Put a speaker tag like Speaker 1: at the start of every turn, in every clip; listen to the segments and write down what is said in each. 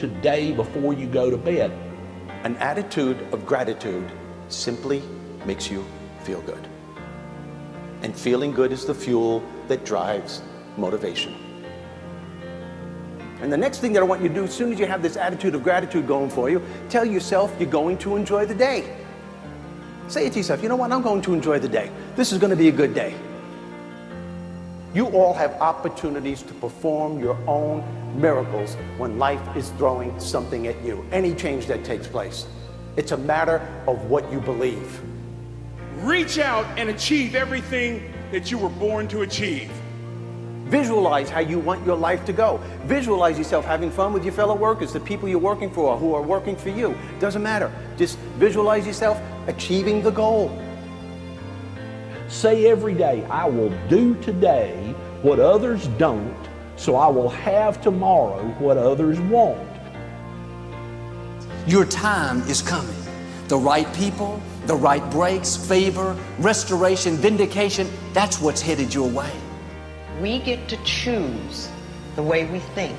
Speaker 1: today before you go to bed.
Speaker 2: An attitude of gratitude simply makes you feel good. And feeling good is the fuel that drives motivation. And the next thing that I want you to do, as soon as you have this attitude of gratitude going for you, tell yourself you're going to enjoy the day. Say it to yourself, you know what, I'm going to enjoy the day. This is going to be a good day. You all have opportunities to perform your own miracles when life is throwing something at you. Any change that takes place. It's a matter of what you believe.
Speaker 3: Reach out and achieve everything that you were born to achieve.
Speaker 2: Visualize how you want your life to go. Visualize yourself having fun with your fellow workers, the people you're working for, who are working for you. Doesn't matter. Just visualize yourself achieving the goal.
Speaker 1: Say every day, I will do today what others don't, so I will have tomorrow what others won't.
Speaker 4: Your time is coming. The right people, the right breaks, favor, restoration, vindication, that's what's headed your way.
Speaker 5: We get to choose the way we think,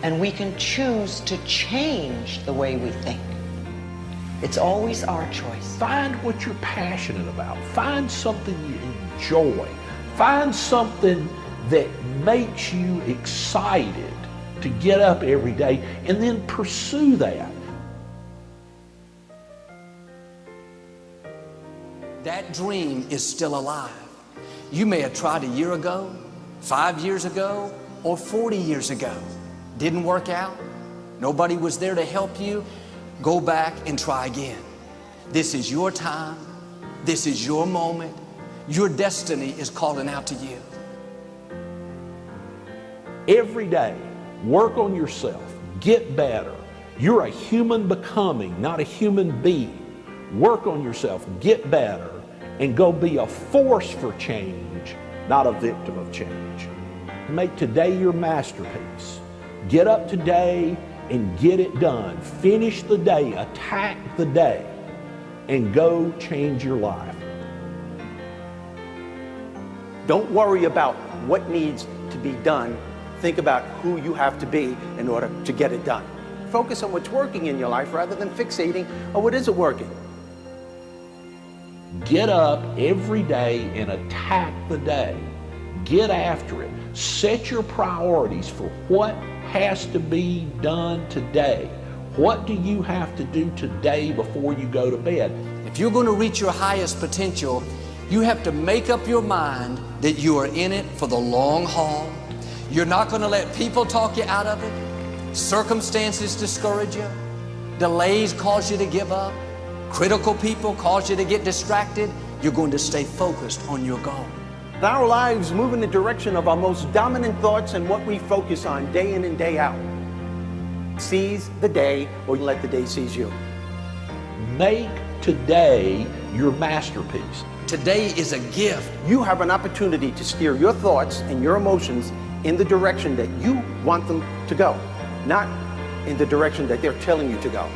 Speaker 5: and we can choose to change the way we think. It's always our choice.
Speaker 1: Find what you're passionate about. Find something you enjoy. Find something that makes you excited to get up every day, and then pursue that.
Speaker 4: That dream is still alive. You may have tried a year ago, 5 years ago, or 40 years ago. Didn't work out. Nobody was there to help you. Go back and try again. This is your time. This is your moment. Your destiny is calling out to you.
Speaker 1: Every day, work on yourself. Get better. You're a human becoming, not a human being. Work on yourself. Get better. And go be a force for change, not a victim of change. Make today your masterpiece. Get up today and get it done. Finish the day, attack the day, and go change your life.
Speaker 2: Don't worry about what needs to be done. Think about who you have to be in order to get it done. Focus on what's working in your life rather than fixating on what isn't working.
Speaker 1: Get up every day and attack the day. Get after it. Set your priorities for what has to be done today. What do you have to do today before you go to bed?
Speaker 4: If you're going to reach your highest potential, you have to make up your mind that you are in it for the long haul. You're not going to let people talk you out of it. Circumstances discourage you. Delays cause you to give up. Critical people cause you to get distracted. You're going to stay focused on your goal.
Speaker 2: Our lives move in the direction of our most dominant thoughts and what we focus on day in and day out. Seize the day, or let the day seize you.
Speaker 1: Make today your masterpiece.
Speaker 4: Today is a gift.
Speaker 2: You have an opportunity to steer your thoughts and your emotions in the direction that you want them to go, not in the direction that they're telling you to go.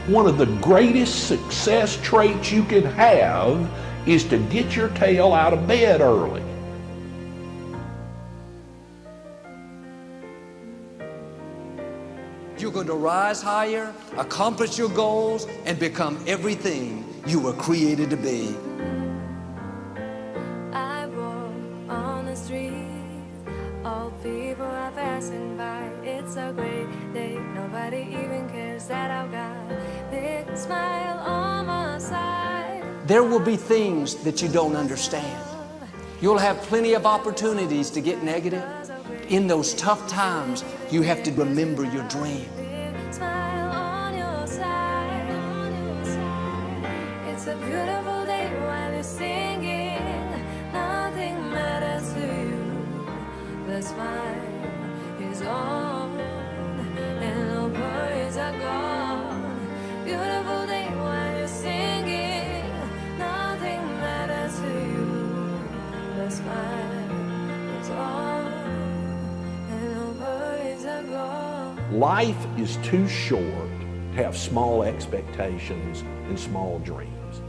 Speaker 1: One of the greatest success traits you can have is to get your tail out of bed early.
Speaker 4: You're going to rise higher, accomplish your goals, and become everything you were created to be.
Speaker 6: I walk on the street, all people are passing by. It's a great day, nobody even cares that I've got a big smile on my side.
Speaker 4: There will be things that you don't understand. You'll have plenty of opportunities to get negative. In those tough times, you have to remember your dream.
Speaker 6: Big smile on your side. It's a beautiful day while you're singing. Nothing matters to you. The smile is on and no worries are gone. Beautiful day while you're singing. Nothing matters to you. The smile is on and no worries are gone.
Speaker 1: Life is too short to have small expectations and small dreams.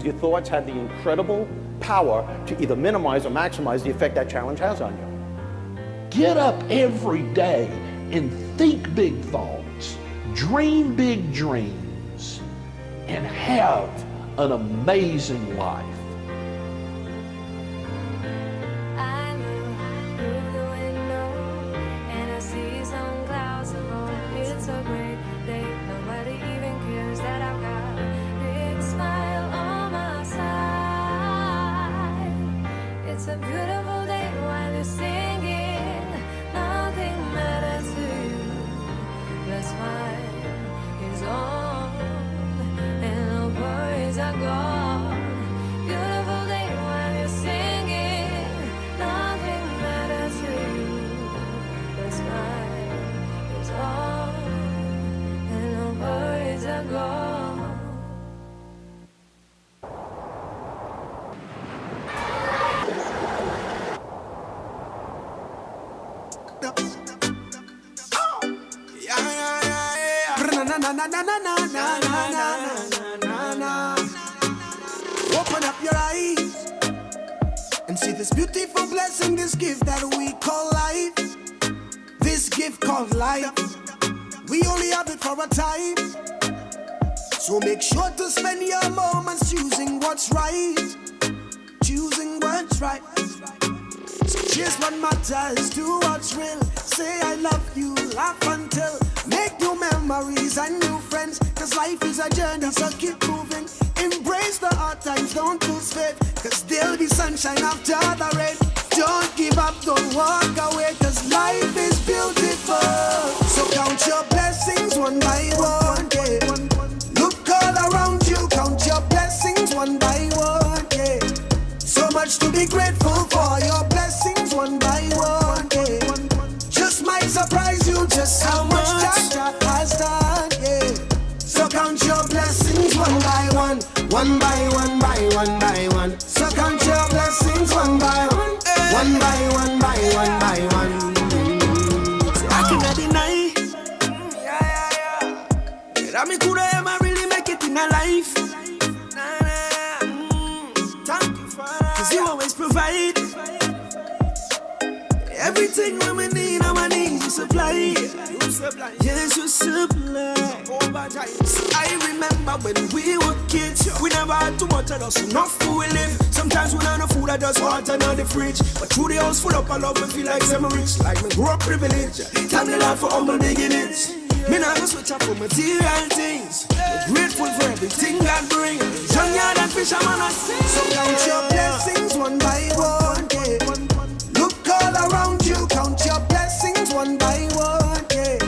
Speaker 2: Your thoughts have the incredible power to either minimize or maximize the effect that challenge has on you.
Speaker 1: Get up every day and think big thoughts. Dream big dreams and have an amazing life.
Speaker 6: I look through the window and I see some clouds alone. It's a great day. Nobody even cares that I've got a big smile on my side. It's a beautiful day while you're singing. Nothing matters to you. Let's find his own and no worries are gone. Beautiful day while you're singing. Nothing matters to you. Let's find his own and no worries are gone.
Speaker 7: Open up your eyes and see this beautiful blessing, this gift that we call life. This gift called life, we only have it for a time. So make sure to spend your moments choosing what's right. Choosing what's right. So chase what matters, do what's real. Say I love you, laugh until. Make new memories and new friends. Cause life is a journey, so keep moving. Embrace the hard times, don't lose faith. Cause there'll be sunshine after the rain. Don't give up, don't walk away. Cause life is beautiful. So count your blessings one by one, yeah. Look all around you, count your blessings one by one, yeah. So much to be grateful for, your blessings one by one, yeah. Just might surprise you just how much Jah has done, yeah. So count your blessings one by one, one by one by one by one. So count your blessings one by one, one by one by one by one. So I cannot deny, that I could ever really make it in a life. Thank you, Father, cause you always provide everything we need, our needs you supply. Yes, you supply. I remember when we were kids, we never had too much of us, enough food we live. Sometimes we don't have food, I just water in the fridge. But through the house full up of love, we feel like I'm rich. Like me grow up privileged. Thank the Lord for humble beginnings. Me not go switch up for material things. We're grateful for everything God brings. Young yard and fisherman I sing. So count your blessings one by one, yeah. Look all around you, count your blessings one by one, yeah.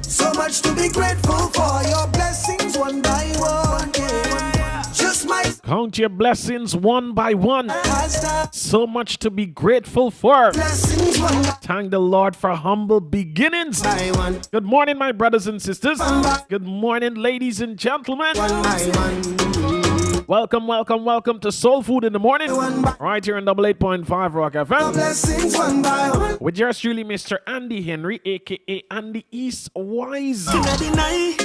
Speaker 7: So much to be grateful for, your blessings one by one, yeah. Just my
Speaker 1: Count your blessings one by one. So much to be grateful for.
Speaker 7: blessings one
Speaker 1: Thank the Lord for humble beginnings.
Speaker 7: by one,
Speaker 1: Good morning, my brothers and sisters. Good morning, ladies and gentlemen.
Speaker 7: one by one.
Speaker 1: Welcome, welcome, welcome to Soul Food in the Morning. Right here on 88.5 Rock FM.
Speaker 7: Blessings one by one.
Speaker 1: With yours truly, Mr. Andy Henry, aka Andy East Wise.
Speaker 7: Cannot deny,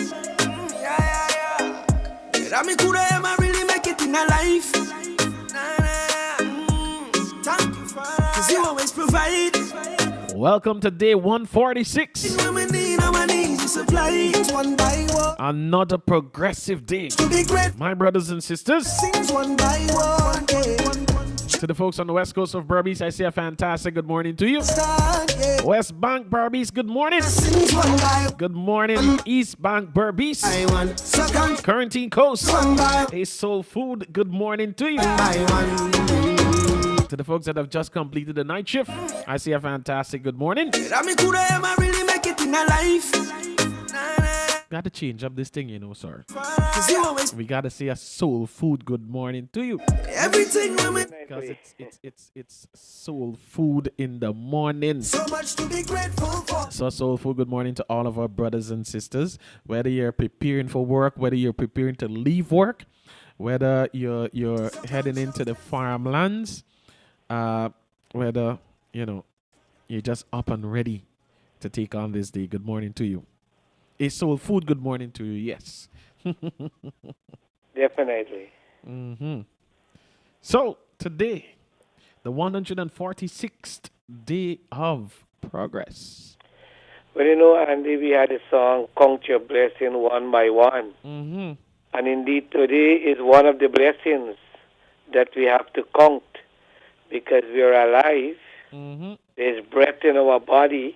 Speaker 7: that I could ever really make it in a life. Thank you, Father, cause you always provide.
Speaker 1: Welcome to day 146.
Speaker 7: When we need our needs you supply. One by one,
Speaker 1: Another progressive day.
Speaker 7: to be grateful.
Speaker 1: My brothers and sisters,
Speaker 7: Sings one by one, yeah.
Speaker 1: to the folks on the west coast of Berbice, I say a fantastic good morning to you.
Speaker 7: Start, yeah.
Speaker 1: West Bank Berbice, good morning.
Speaker 7: Sings one by
Speaker 1: Good morning, East Bank Berbice.
Speaker 7: one. So count
Speaker 1: Quarantine Coast.
Speaker 7: one by
Speaker 1: Hey, Soul Food, good morning to you.
Speaker 7: one.
Speaker 1: To the folks that have just completed the night shift, I say a fantastic good morning.
Speaker 7: That I could ever really make it in a life.
Speaker 1: Got to change up this thing, you know, sir.
Speaker 7: Cause you always
Speaker 1: We got to say a Soul Food good morning to you.
Speaker 7: everything when we
Speaker 1: Because it's Soul Food in the morning.
Speaker 7: so much to be grateful for.
Speaker 1: So Soul Food, good morning to all of our brothers and sisters. Whether you're preparing for work, whether you're preparing to leave work, whether you're heading into the farmlands, whether, you know, you're just up and ready to take on this day. Good morning to you. A Soul Food, good morning to you. Yes.
Speaker 8: Definitely.
Speaker 1: So today, the 146th day of progress.
Speaker 8: Well, Andy, we had a song, Count Your Blessing One by One.
Speaker 9: Mm-hmm.
Speaker 8: And indeed, today is one of the blessings that we have to count because we are alive.
Speaker 9: Mm-hmm.
Speaker 8: There's breath in our body,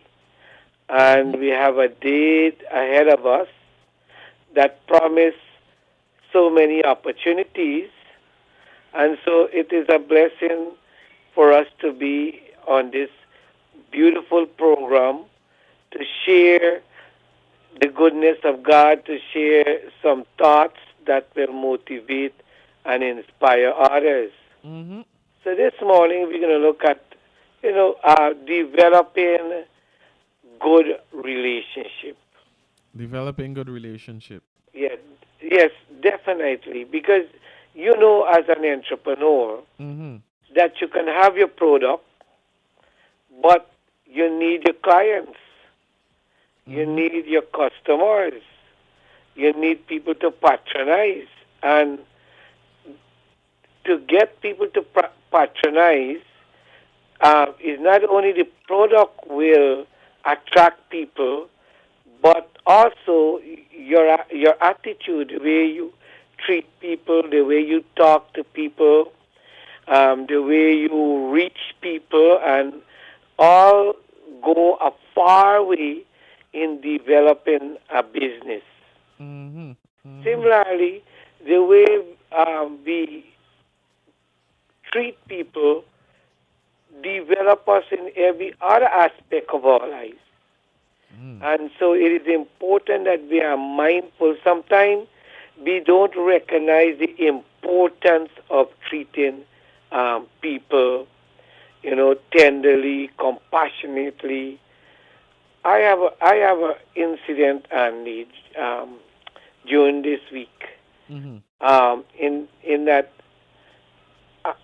Speaker 8: and we have a day ahead of us that promise so many opportunities. And so it is a blessing for us to be on this beautiful program, to share the goodness of God, to share some thoughts that will motivate and inspire others.
Speaker 9: Mm-hmm.
Speaker 8: So this morning we're going to look at, developing good relationship.
Speaker 9: Developing good relationship.
Speaker 8: Yes, definitely. Because as an entrepreneur,
Speaker 9: Mm-hmm.
Speaker 8: that you can have your product, but you need your clients. You need your customers. You need people to patronize. And to get people to patronize, is not only the product will attract people, but also your attitude, the way you treat people, the way you talk to people, the way you reach people, and all go a far way in developing a business.
Speaker 9: Mm-hmm. Mm-hmm.
Speaker 8: Similarly, the way we treat people develop us in every other aspect of our lives. And so it is important that we are mindful. Sometimes we don't recognize the importance of treating people, tenderly, compassionately. I have an incident, Andy, during this week.
Speaker 9: Mm-hmm.
Speaker 8: In that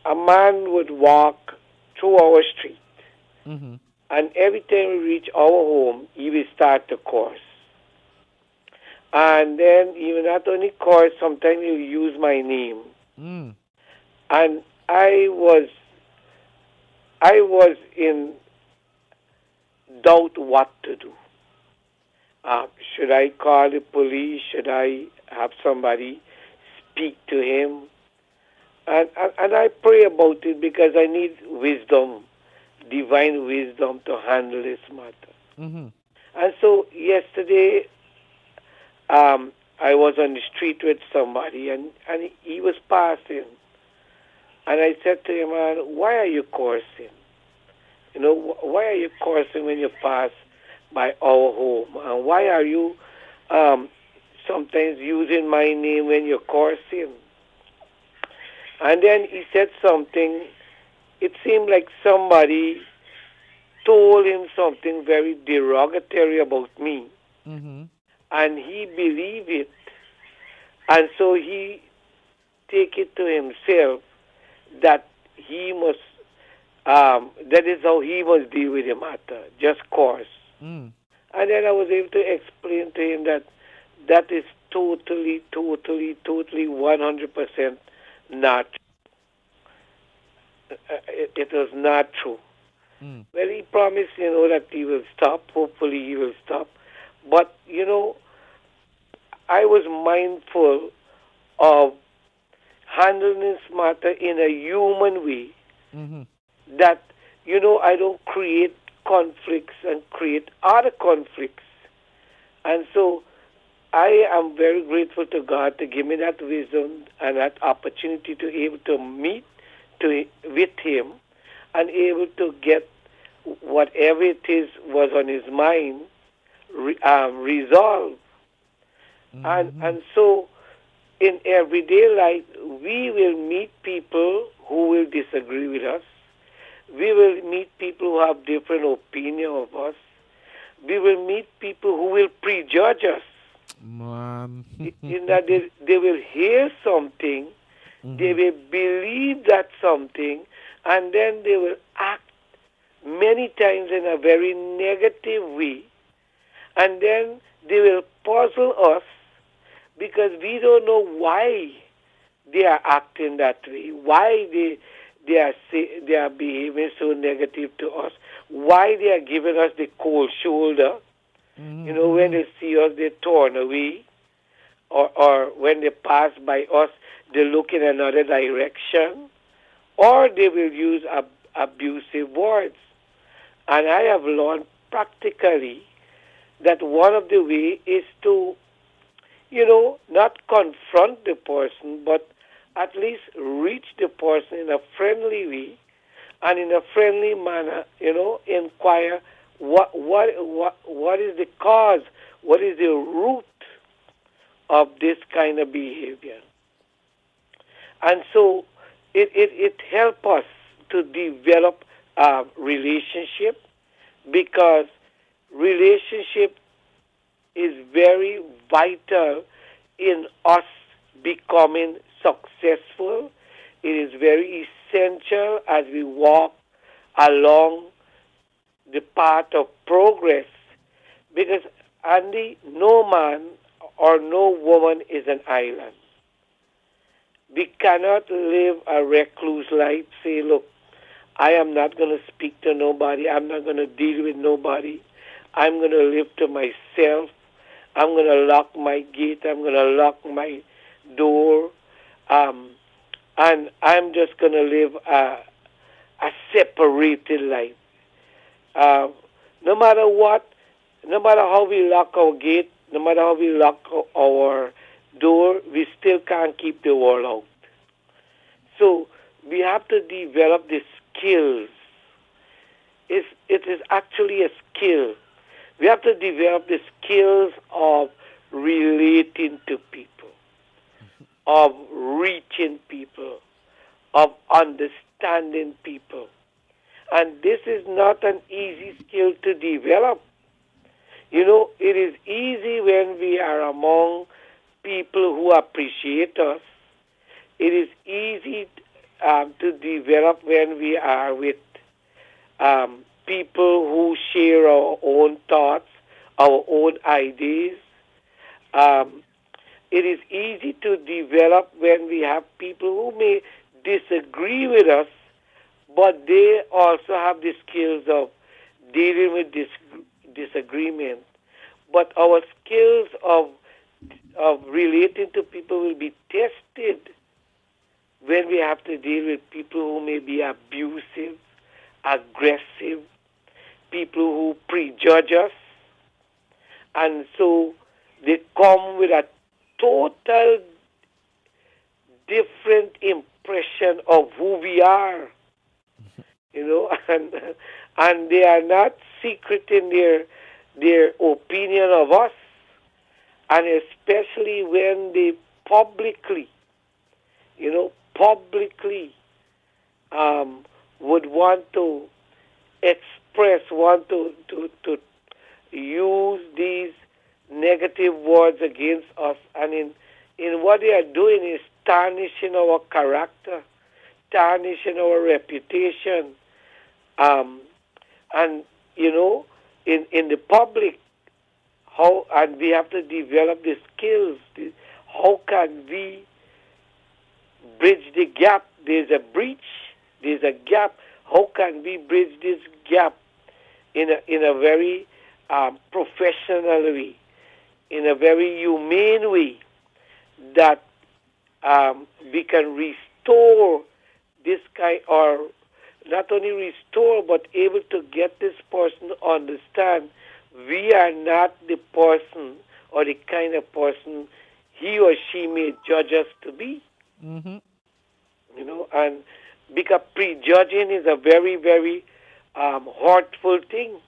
Speaker 8: a man would walk through our street,
Speaker 9: Mm-hmm.
Speaker 8: and every time we reach our home, he will start the course. And then he will not only course, sometimes he will use my name.
Speaker 9: Mm.
Speaker 8: And I was in doubt what to do. Should I call the police? Should I have somebody speak to him? And I pray about it because I need wisdom, divine wisdom to handle this matter.
Speaker 9: Mm-hmm.
Speaker 8: And so yesterday, I was on the street with somebody, and he was passing. And I said to him, man, why are you cursing? Why are you cursing when you pass by our home? And why are you sometimes using my name when you're cursing? And then he said something. It seemed like somebody told him something very derogatory about me.
Speaker 9: Mm-hmm.
Speaker 8: And he believed it. And so he take it to himself that he must, that is how he must deal with the matter, just course.
Speaker 9: Mm.
Speaker 8: And then I was able to explain to him that is totally, 100% not true. It was not true.
Speaker 9: Mm.
Speaker 8: Well, he promised, that he will stop. Hopefully he will stop. But, I was mindful of handling this matter in a human way.
Speaker 9: Mm-hmm.
Speaker 8: That, I don't create conflicts and create other conflicts. And so I am very grateful to God to give me that wisdom and that opportunity to be able to meet with him and able to get whatever it is was on his mind resolved.
Speaker 9: Mm-hmm.
Speaker 8: And so in everyday life, we will meet people who will disagree with us. We will meet people who have different opinion of us. We will meet people who will prejudge us.
Speaker 9: Man.
Speaker 8: In that they will hear something, they will believe that something, and then they will act many times in a very negative way. And then they will puzzle us because we don't know why they are acting that way, why they are behaving so negative to us, why they are giving us the cold shoulder. You know, when they see us, they turn away. Or when they pass by us, they look in another direction. Or they will use abusive words. And I have learned practically that one of the ways is to, you know, not confront the person, but at least reach the person in a friendly way and in a friendly manner, you know, inquire what is the cause, what is the root of this kind of behavior. And so it helps us to develop a relationship, because relationship is very vital in us becoming successful. It is very essential as we walk along the path of progress, because, Andy, no man or no woman is an island. We cannot live a recluse life, say, look, I am not going to speak to nobody, I'm not going to deal with nobody, I'm going to live to myself, I'm going to lock my gate, I'm going to lock my door, and I'm just going to live a separated life. No matter what, no matter how we lock our gate, no matter how we lock our door, we still can't keep the world out. So we have to develop the skills. It is actually a skill. We have to develop the skills of relating to people, of reaching people, of understanding people. And this is not an easy skill to develop. You know, it is easy when we are among people who appreciate us. It is easy to develop when we are with people who share our own thoughts, our own ideas. It is easy to develop when we have people who may disagree with us, but they also have the skills of dealing with disagreement. But our skills of relating to people will be tested when we have to deal with people who may be abusive, aggressive, people who prejudge us. And so they come with a total different impression of who we are, you know, and they are not secret in their opinion of us, and especially when they publicly would want to express, want to use these negative words against us. And in what they are doing is tarnishing our character, tarnishing our reputation. And, you know, in the public, and we have to develop the skills. How can we bridge the gap? There's a breach, there's a gap. How can we bridge this gap in a very professional way, in a very humane way, that we can restore this kind, or not only restore, but able to get this person to understand we are not the person or the kind of person he or she may judge us to be.
Speaker 9: Mm-hmm.
Speaker 8: You know, and because prejudging is a very, very hurtful thing.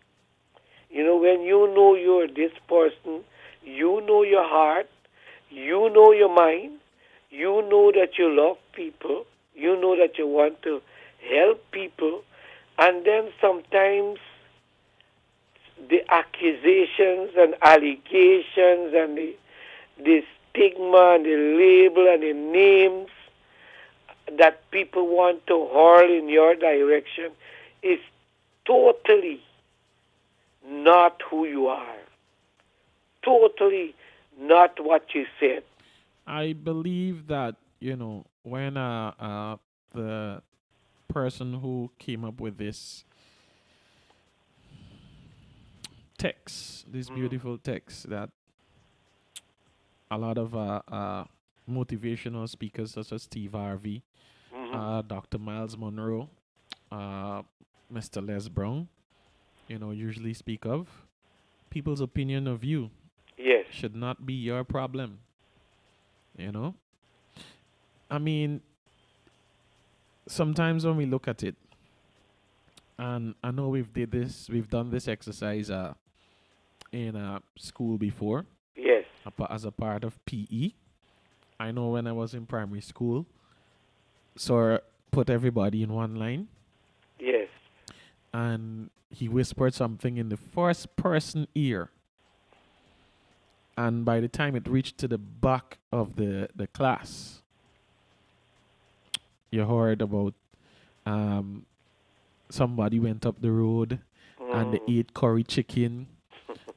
Speaker 8: You know, when you know you're this person, you know your heart, you know your mind, you know that you love people, you know that you want to help people, and then sometimes the accusations and allegations and the stigma and the label and the names that people want to hurl in your direction is totally not who you are. Totally not what you said.
Speaker 9: I believe that, you know, when the person who came up with this text, this beautiful text that a lot of motivational speakers such as Steve Harvey, Dr. Miles Monroe, Mr. Les Brown, usually speak of. People's opinion of you
Speaker 8: Yes.
Speaker 9: should not be your problem. I mean, sometimes when we look at it, and I know we've done this exercise in school before.
Speaker 8: Yes.
Speaker 9: As a part of PE. I know when I was in primary school, Sir put everybody in one line,
Speaker 8: Yes.
Speaker 9: and he whispered something in the first person ear. And by the time it reached to the back of the class, you heard about somebody went up the road and they ate curry chicken,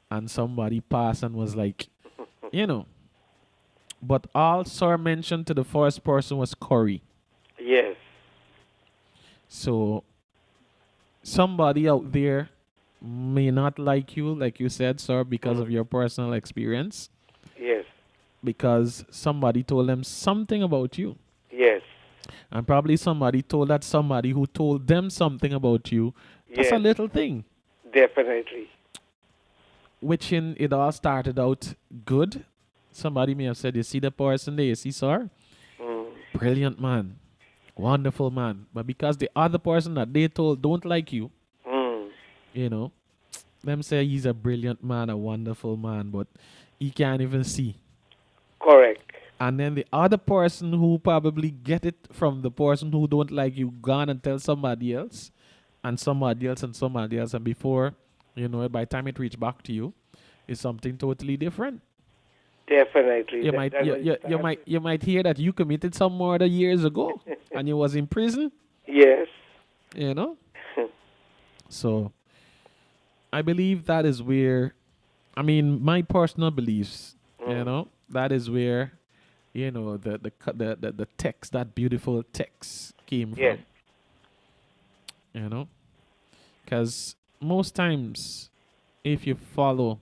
Speaker 9: and somebody passed and was like, But all Sir mentioned to the first person was curry.
Speaker 8: Yes.
Speaker 9: So somebody out there may not like you said, sir, because of your personal experience.
Speaker 8: Yes.
Speaker 9: Because somebody told them something about you.
Speaker 8: Yes.
Speaker 9: And probably somebody told that somebody who told them something about you. That's a
Speaker 8: Yes.
Speaker 9: little thing.
Speaker 8: Definitely.
Speaker 9: Which it all started out good. Somebody may have said, you see the person there, you see, sir? Brilliant man. Wonderful man. But because the other person that they told don't like you, them say he's a brilliant man, a wonderful man, but he can't even see.
Speaker 8: Correct.
Speaker 9: And then the other person who probably get it from the person who don't like you gone and tell somebody else, and somebody else, and somebody else, and before, by the time it reach back to you, it's something totally different.
Speaker 8: Definitely.
Speaker 9: You might hear that you committed some murder years ago and you was in prison.
Speaker 8: Yes.
Speaker 9: So I believe that is where, my personal beliefs, that is where, the text, that beautiful text came
Speaker 8: Yes.
Speaker 9: from. Because most times, if you follow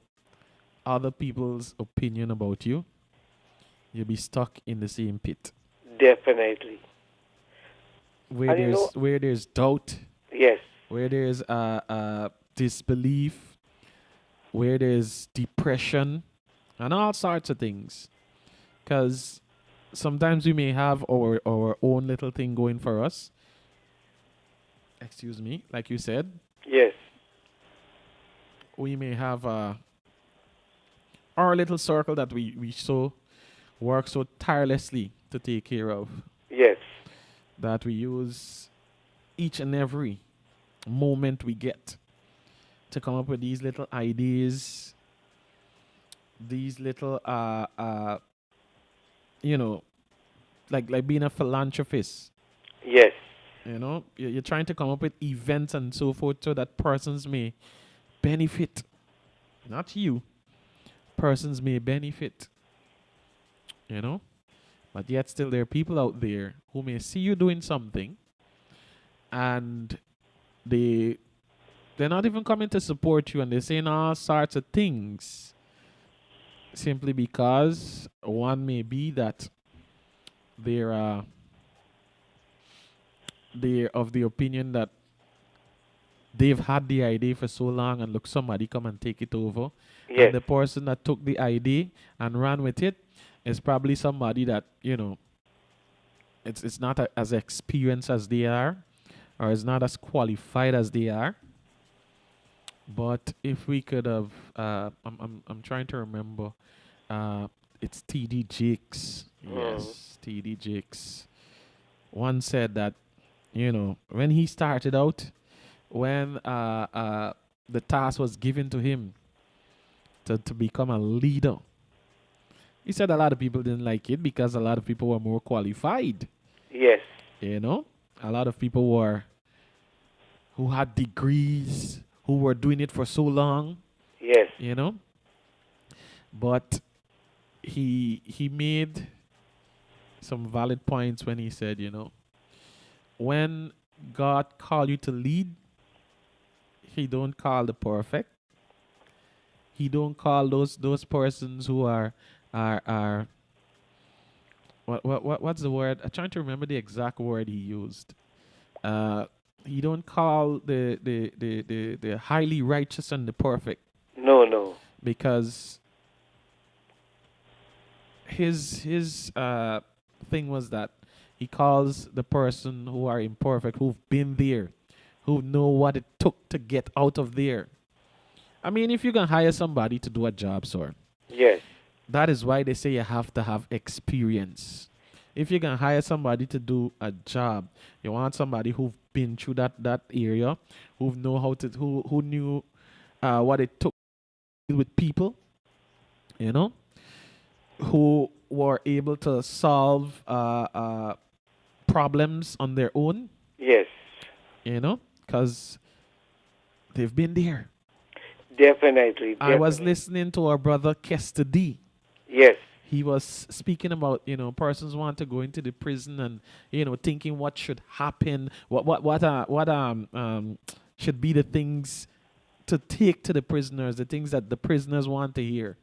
Speaker 9: other people's opinion about you, you'll be stuck in the same pit.
Speaker 8: Definitely.
Speaker 9: Where there's doubt,
Speaker 8: Yes.
Speaker 9: where there's disbelief, where there's depression, and all sorts of things. Because sometimes we may have our own little thing going for us. Excuse me, like you said.
Speaker 8: Yes.
Speaker 9: We may have our little circle that we so work so tirelessly to take care of.
Speaker 8: Yes.
Speaker 9: That we use each and every moment we get to come up with these little ideas, these little like being a philanthropist.
Speaker 8: Yes.
Speaker 9: You're trying to come up with events and so forth so that persons may benefit, not you. Persons may benefit, but yet still there are people out there who may see you doing something and they're not even coming to support you, and they're saying all sorts of things simply because one may be that they're of the opinion that they've had the idea for so long and look, somebody come and take it over.
Speaker 8: Yes.
Speaker 9: And the person that took the idea and ran with it is probably somebody that, it's not as experienced as they are, or is not as qualified as they are. But if we could have, I'm trying to remember, it's T.D. Jakes. Yes, T.D. Jakes. One said that, when he started out, when the task was given to him to become a leader, he said a lot of people didn't like it because a lot of people were more qualified.
Speaker 8: Yes.
Speaker 9: A lot of people who had degrees, who were doing it for so long.
Speaker 8: Yes.
Speaker 9: But he made some valid points when he said, when God called you to lead, he don't call the perfect. He don't call those persons who are what's the word? I'm trying to remember the exact word he used. Uh, he don't call the highly righteous and the perfect,
Speaker 8: No.
Speaker 9: because his thing was that he calls the person who are imperfect, who've been there, who know what it took to get out of there. I mean, if you can hire somebody to do a job, sir,
Speaker 8: Yes.
Speaker 9: that is why they say you have to have experience. If you can hire somebody to do a job, you want somebody who've been through that area, who knew what it took to deal with people, you know, who were able to solve problems on their own,
Speaker 8: Yes.
Speaker 9: you know, because they've been there.
Speaker 8: Definitely.
Speaker 9: I was listening to our brother Kester D.
Speaker 8: Yes.
Speaker 9: He was speaking about, persons want to go into the prison and, thinking what should happen, what should be the things to take to the prisoners, the things that the prisoners want to hear.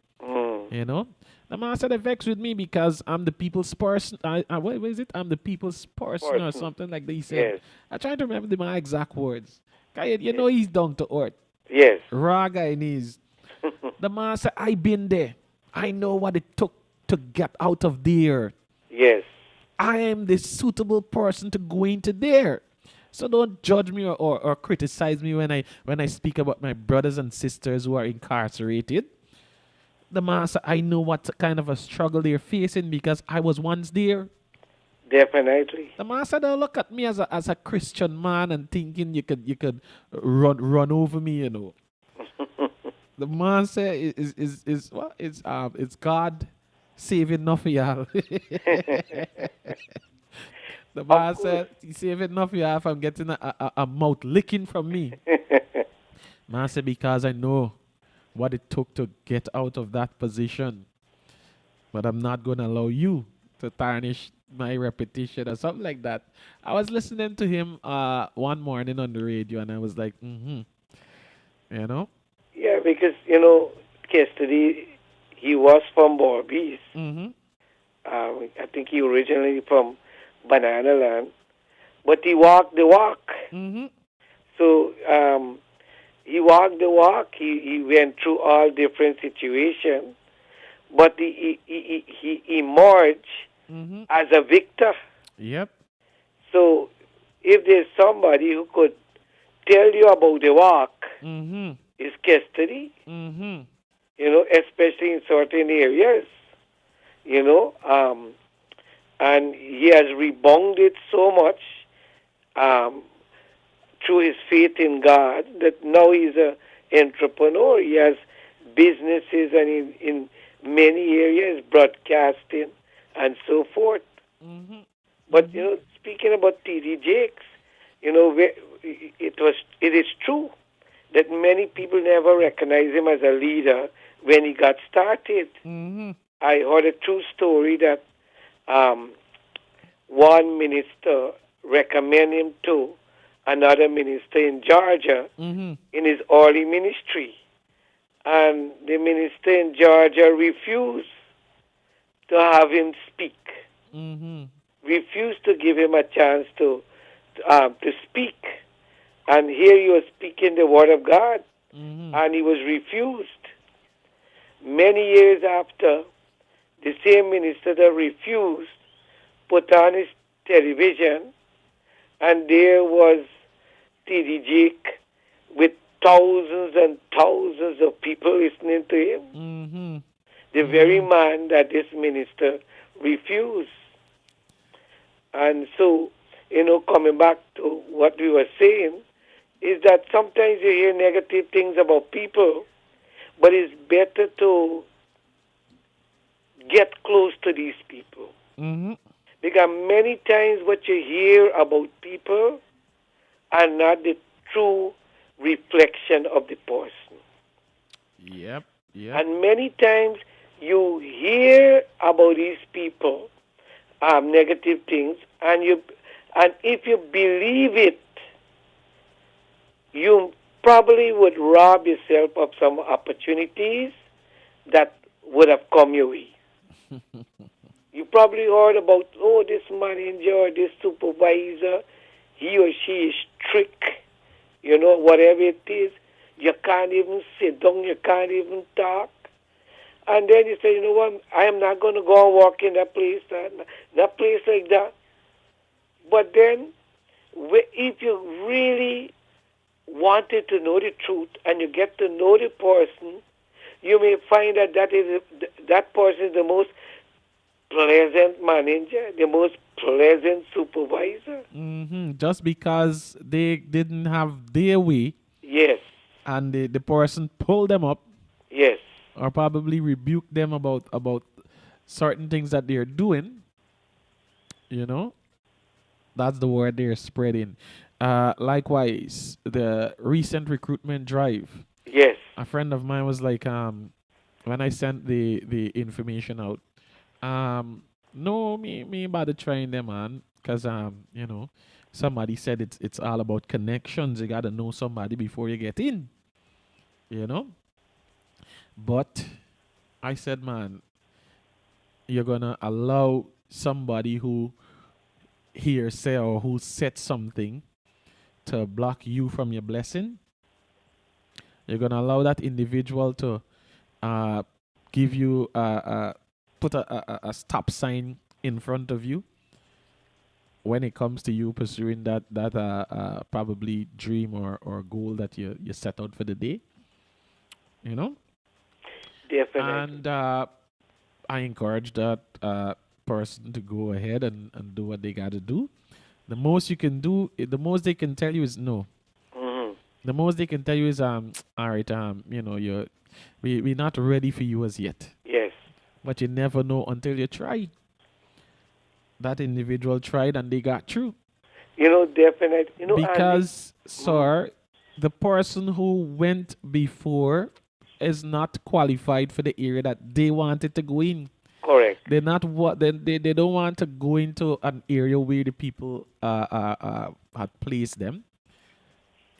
Speaker 9: The man said, it vexed with me because I'm the people's person. What is it? I'm the people's person or something like that. He said.
Speaker 8: Yes.
Speaker 9: I trying to remember my exact words. He's down to earth.
Speaker 8: Yes.
Speaker 9: Raw Guyanese. The man said, I been there. I know what it took to get out of there.
Speaker 8: Yes.
Speaker 9: I am the suitable person to go into there. So don't judge me or criticize me when I speak about my brothers and sisters who are incarcerated. The man said, I know what kind of a struggle they're facing because I was once there.
Speaker 8: Definitely.
Speaker 9: The man said, don't look at me as a Christian man and thinking you could run over me, The man said it's God saving enough of y'all. The man said he saving enough of y'all if I'm getting a mouth licking from me. Man said, because I know what it took to get out of that position. But I'm not gonna allow you to tarnish my reputation or something like that. I was listening to him one morning on the radio and I was like,
Speaker 8: Yeah, because, Kester, he was from Borbies. I think he originally from Banana Land. But he walked the walk. So he walked the walk. He went through all different situations. But he emerged as a victor.
Speaker 9: Yep.
Speaker 8: So if there's somebody who could tell you about the walk, it's Kester. Especially in certain areas, and he has rebounded so much through his faith in God that now he's an entrepreneur. He has businesses and in many areas, broadcasting and so forth. But, speaking about T.D. Jakes, it is true that many people never recognize him as a leader when he got started. I heard a true story that one minister recommended him to another minister in Georgia in his early ministry. And the minister in Georgia refused to have him speak, refused to give him a chance to speak. And here he was speaking the word of God, and he was refused. Many years after, the same minister that refused put on his television, and there was T.D. Jake with thousands and thousands of people listening to him. The very man that this minister refused. And so, coming back to what we were saying, is that sometimes you hear negative things about people, but it's better to get close to these people. Because many times what you hear about people are not the true reflection of the person.
Speaker 9: Yep.
Speaker 8: And many times you hear about these people, negative things, and if you believe it, you probably would rob yourself of some opportunities that would have come your way. You probably heard about, oh, this manager or this supervisor, he or she is strict, whatever it is. You can't even sit down, you can't even talk. And then you say, you know what, I am not going to go and work in that place like that. But then, if you really wanted to know the truth and you get to know the person, you may find that that person is the most pleasant manager, the most pleasant supervisor.
Speaker 9: Just because they didn't have their way.
Speaker 8: Yes.
Speaker 9: And the person pulled them up.
Speaker 8: Yes.
Speaker 9: Or probably rebuked them about certain things that they're doing. That's the word they're spreading. Likewise, the recent recruitment drive.
Speaker 8: Yes.
Speaker 9: A friend of mine was like, when I sent the information out, no, me about to trying them on, because somebody said it's all about connections. You gotta know somebody before you get in. But I said, man, you're gonna allow somebody who say or who said something to block you from your blessing. You're gonna allow that individual to give you put a stop sign in front of you when it comes to you pursuing that probably dream or goal that you set out for the day.
Speaker 8: Definitely.
Speaker 9: And I encourage that person to go ahead and do what they got to do. The most you can do, the most they can tell you is no.
Speaker 8: Mm-hmm.
Speaker 9: The most they can tell you is all right, we're not ready for you as yet.
Speaker 8: Yes.
Speaker 9: But you never know until you try. That individual tried and they got through.
Speaker 8: Definitely.
Speaker 9: Because, sir, the person who went before is not qualified for the area that they wanted to go in.
Speaker 8: Correct.
Speaker 9: They're not they don't want to go into an area where the people had placed them.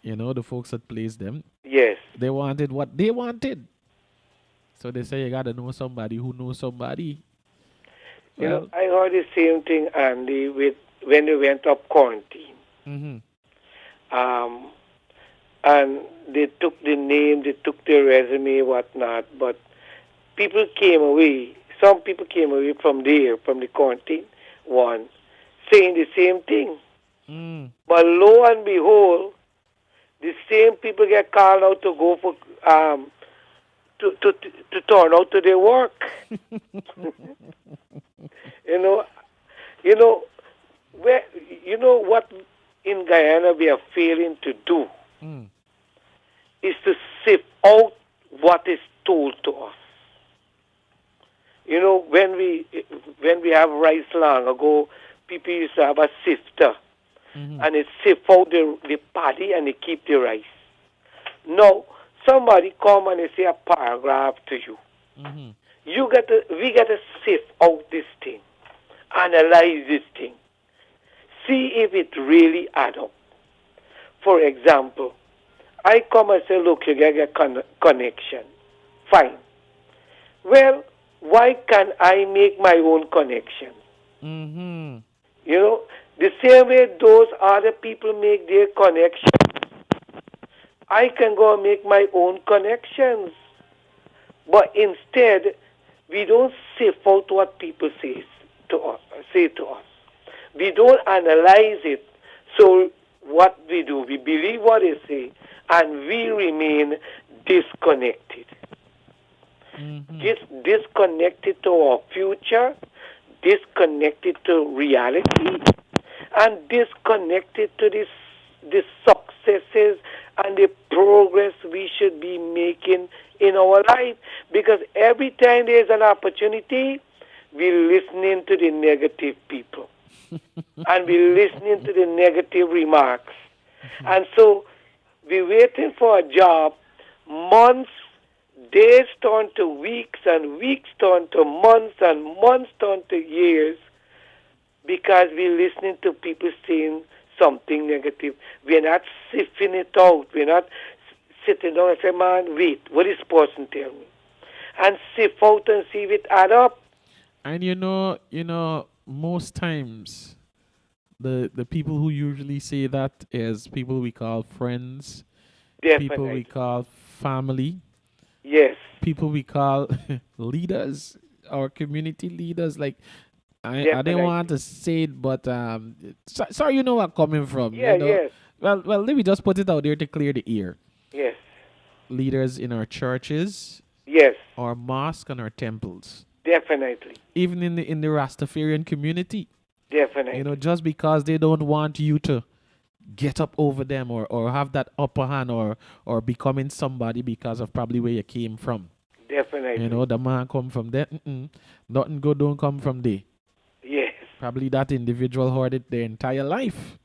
Speaker 9: The folks that placed them.
Speaker 8: Yes.
Speaker 9: They wanted what they wanted. So they say you gotta know somebody who knows somebody. Well,
Speaker 8: I heard the same thing, Andy, when they went up quarantine.
Speaker 9: Mm-hmm.
Speaker 8: And they took the name, they took the resume, whatnot, but people came away. Some people came away from the quarantine one, saying the same thing. But lo and behold, the same people get called out to go for to turn out to their work. What in Guyana we are failing to do is to sift out what is told to us. When we have rice long ago, people used to have a sifter, and it sift out the paddy and they keep the rice. Now, somebody come and they say a paragraph to you. We got to sift out this thing, analyze this thing, see if it really adds up. For example, I come and say, look, you get a connection. Fine. Well, why can't I make my own connection? The same way those other people make their connections, I can go and make my own connections. But instead, we don't sift out what people say to us. We don't analyze it. So what we do, we believe what they say, and we remain disconnected. Disconnected to our future, disconnected to reality, and disconnected to the successes and the progress we should be making in our life. Because every time there's an opportunity, we're listening to the negative people. And we're listening to the negative remarks. And so we're waiting for a job. Months, days turn to weeks, and weeks turn to months, and months turn to years, because we're listening to people saying something negative. We're not sifting it out. We're not sitting down and say, man, wait, what is person tell me? And sift out and see if it add up.
Speaker 9: And most times the people who usually say that is people we call friends, people
Speaker 8: Definitely.
Speaker 9: we call family,
Speaker 8: Yes.
Speaker 9: people we call leaders or community leaders. Like I didn't
Speaker 8: Definitely.
Speaker 9: want to say it, but sorry, you know where I'm coming from.
Speaker 8: Yeah, yes.
Speaker 9: Well, let me just put it out there to clear the air.
Speaker 8: Yes.
Speaker 9: Leaders in our churches,
Speaker 8: Yes.
Speaker 9: our mosque, and our temples,
Speaker 8: Definitely.
Speaker 9: even in the Rastafarian community.
Speaker 8: Definitely.
Speaker 9: Just because they don't want you to get up over them or have that upper hand or becoming somebody because of probably where you came from.
Speaker 8: Definitely.
Speaker 9: The man come from there. Nothing good don't come from there.
Speaker 8: Yes.
Speaker 9: Probably that individual heard it their entire life.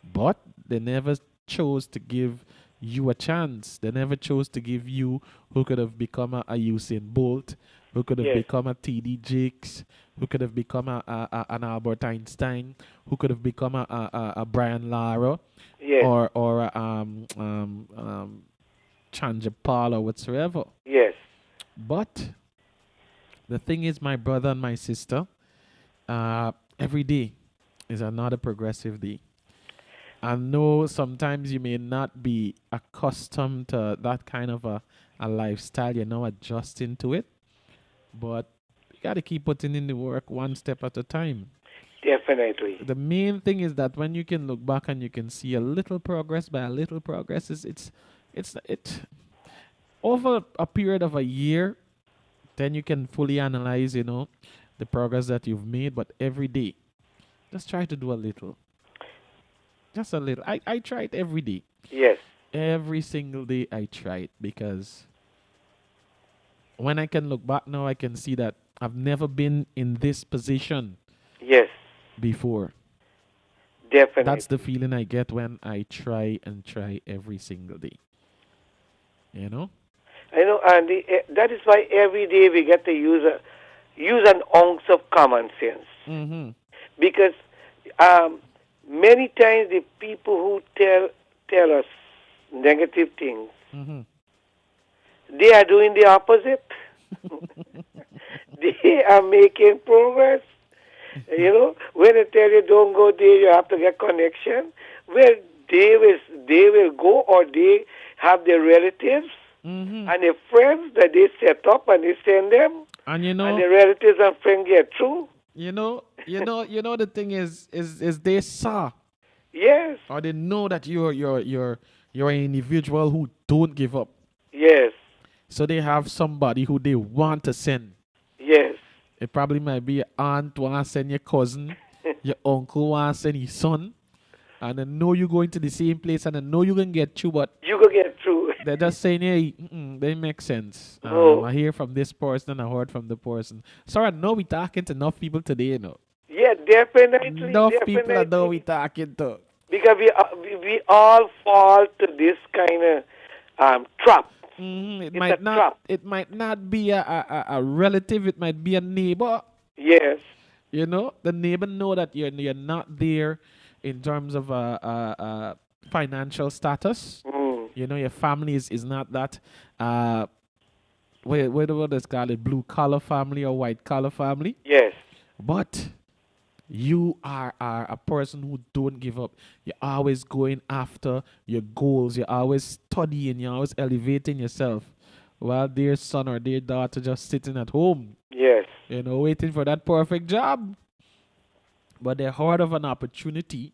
Speaker 9: But they never chose to give you a chance. They never chose to give you who could have become a Usain Bolt, who could have
Speaker 8: Yes.
Speaker 9: become a T.D. Jakes, who could have become an Albert Einstein, who could have become a Brian Lara,
Speaker 8: Yes.
Speaker 9: or Chanja Paul or whatsoever.
Speaker 8: Yes.
Speaker 9: But the thing is, my brother and my sister, every day is another progressive day. I know sometimes you may not be accustomed to that kind of a lifestyle. You're now adjusting to it. But you got to keep putting in the work one step at a time.
Speaker 8: Definitely.
Speaker 9: The main thing is that when you can look back and you can see a little progress by a little progress, it's over a period of a year, then you can fully analyze, the progress that you've made. But every day, just try to do a little. Just a little. I try it every day.
Speaker 8: Yes.
Speaker 9: Every single day I try it because when I can look back now, I can see that I've never been in this position
Speaker 8: Yes.
Speaker 9: before.
Speaker 8: Definitely.
Speaker 9: That's the feeling I get when I try and try every single day. You know?
Speaker 8: I know, Andy. That is why every day we get to use an ounce of common sense.
Speaker 9: Mm-hmm.
Speaker 8: Because many times the people who tell us negative things,
Speaker 9: Mm-hmm.
Speaker 8: they are doing the opposite. They are making progress. When they tell you don't go there, you have to get connection. Well, they will go, or they have their relatives
Speaker 9: Mm-hmm.
Speaker 8: and their friends that they set up and they send them,
Speaker 9: And
Speaker 8: and the relatives and friends get through.
Speaker 9: the thing is they saw
Speaker 8: Yes,
Speaker 9: or they know that you're an individual who don't give up.
Speaker 8: yes,
Speaker 9: So they have somebody who they want to send.
Speaker 8: yes,
Speaker 9: It probably might be your aunt want to send your cousin, your uncle want to send his son, and I know you're going to the same place and I know you can get through, but
Speaker 8: you go get through.
Speaker 9: they're just saying, hey, they make sense.
Speaker 8: No.
Speaker 9: I hear from this person and I heard from the person. Sorry, I know we talking to enough people today,
Speaker 8: Yeah, definitely,
Speaker 9: Enough people I
Speaker 8: definitely.
Speaker 9: know we talking to.
Speaker 8: Because we all fall to this kind of trap.
Speaker 9: It
Speaker 8: It's a
Speaker 9: might not.
Speaker 8: trap.
Speaker 9: It might not be a relative. It might be a neighbor.
Speaker 8: Yes,
Speaker 9: The neighbor know that you're not there in terms of financial status. Your family is not that. What is called it, blue collar family or white collar family.
Speaker 8: yes,
Speaker 9: But you are a person who don't give up. You're always going after your goals. You're always studying. You're always elevating yourself. While their son or their daughter just sitting at home,
Speaker 8: yes,
Speaker 9: waiting for that perfect job. But they're heard of an opportunity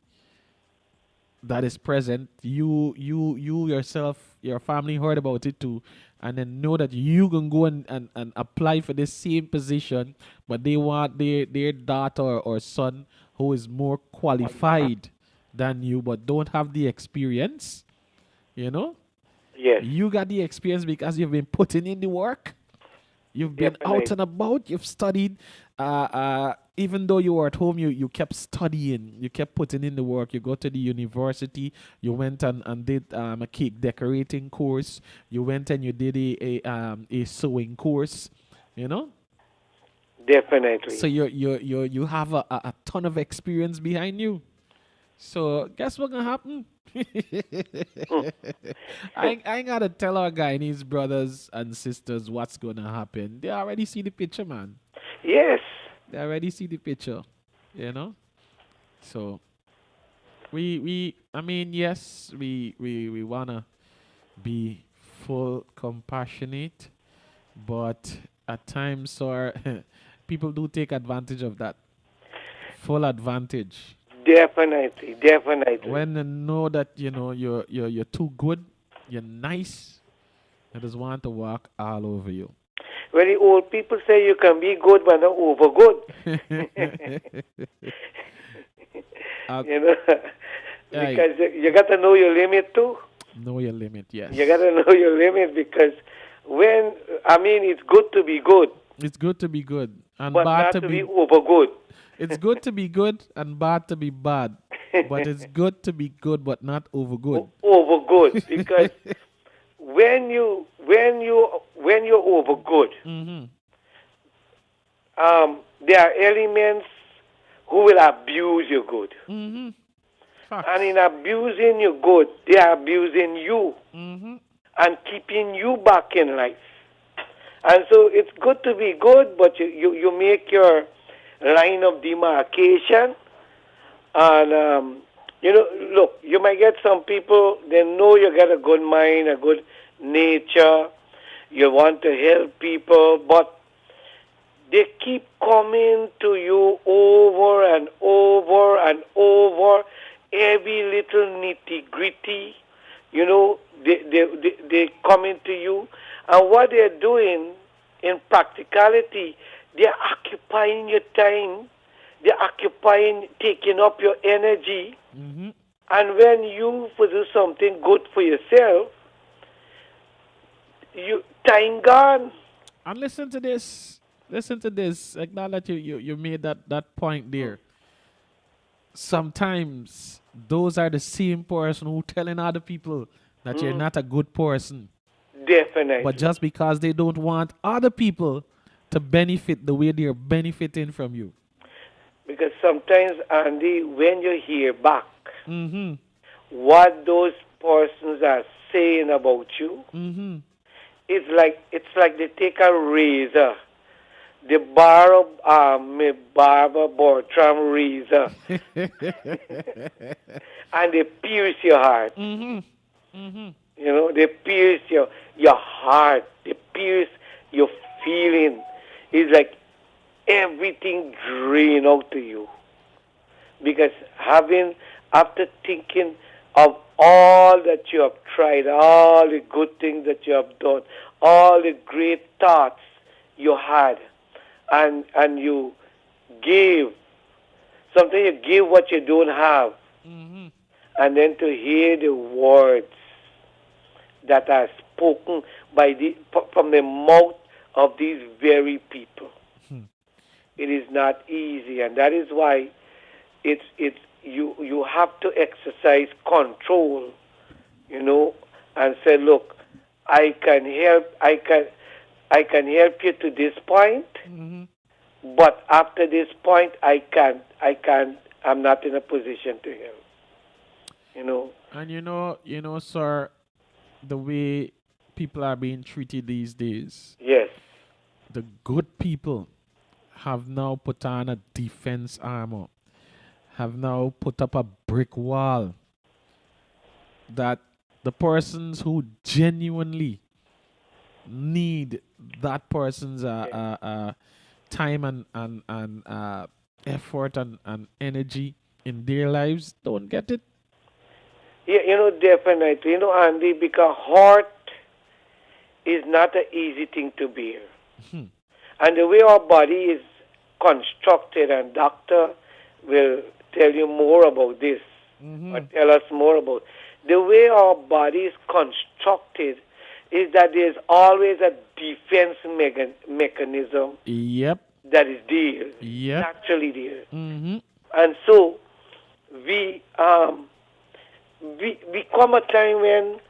Speaker 9: that is present. You yourself, your family heard about it too, and then know that you can go and apply for the same position, but they want their daughter or son who is more qualified than you, but don't have the experience.
Speaker 8: yes,
Speaker 9: You got the experience because you've been putting in the work. You've been out
Speaker 8: Definitely.
Speaker 9: and about. You've studied. Even though you were at home, you kept studying. You kept putting in the work. You go to the university. You went and did a cake decorating course. You went and you did a sewing course.
Speaker 8: definitely.
Speaker 9: So you have a ton of experience behind you. So guess what's gonna happen? I ain't gotta tell our guy and his brothers and sisters what's gonna happen. They already see the picture, man.
Speaker 8: Yes.
Speaker 9: They already see the picture. You know? So we I mean, yes, we wanna be full compassionate, but at times, sir, people do take advantage of that. Full advantage.
Speaker 8: Definitely, definitely.
Speaker 9: When they know that you're too good, you're nice, they just want to walk all over you.
Speaker 8: When the old people say you can be good but not over good. You know, because you got to know your limit too.
Speaker 9: Know your limit, yes.
Speaker 8: You got to know your limit because it's good to be good,
Speaker 9: It's good to be good and
Speaker 8: but
Speaker 9: bad
Speaker 8: not
Speaker 9: to
Speaker 8: to
Speaker 9: be.
Speaker 8: be over good.
Speaker 9: It's good to be good and bad to be bad, but it's good to be good but not over good.
Speaker 8: Over good because when you're over good, there are elements who will abuse your good.
Speaker 9: Facts.
Speaker 8: And in abusing your good, they are abusing you and keeping you back in life. And so it's good to be good, but you make your line of demarcation. And, look, you might get some people, they know you got a good mind, a good nature, you want to help people, but they keep coming to you over and over and over, every little nitty-gritty, they coming to you. And what they're doing in practicality, they're occupying your time, they're taking up your energy. And when you do something good for yourself, time gone.
Speaker 9: And listen to this. Listen to this. Like now that you made that point there. Sometimes those are the same person who telling other people that you're not a good person.
Speaker 8: Definitely.
Speaker 9: But just because they don't want other people to benefit the way they're benefiting from you.
Speaker 8: Because sometimes, Andy, when you hear back what those persons are saying about you, it's like they take a razor, the Barbara Bortram razor, and they pierce your heart. They pierce your heart. They pierce your feeling. It's like everything drain out to you. Because after thinking of all that you have tried, all the good things that you have done, all the great thoughts you had, and you give, sometimes you give what you don't have, and then to hear the words that are spoken from the mouth of these very people. It is not easy, and that is why you have to exercise control, and say, look, I can help you to this point, but after this point, I'm not in a position to help.
Speaker 9: And sir, the way people are being treated these days.
Speaker 8: Yes.
Speaker 9: The good people have now put on a defense armor, have now put up a brick wall that the persons who genuinely need that person's time and effort and energy in their lives don't get it.
Speaker 8: Yeah, definitely. Andy, because heart is not an easy thing to bear. And the way our body is constructed, and doctor will tell you more about this, or tell us more about the way our body is constructed is that there's always a defense mechanism that is there, naturally there. And so we come a time when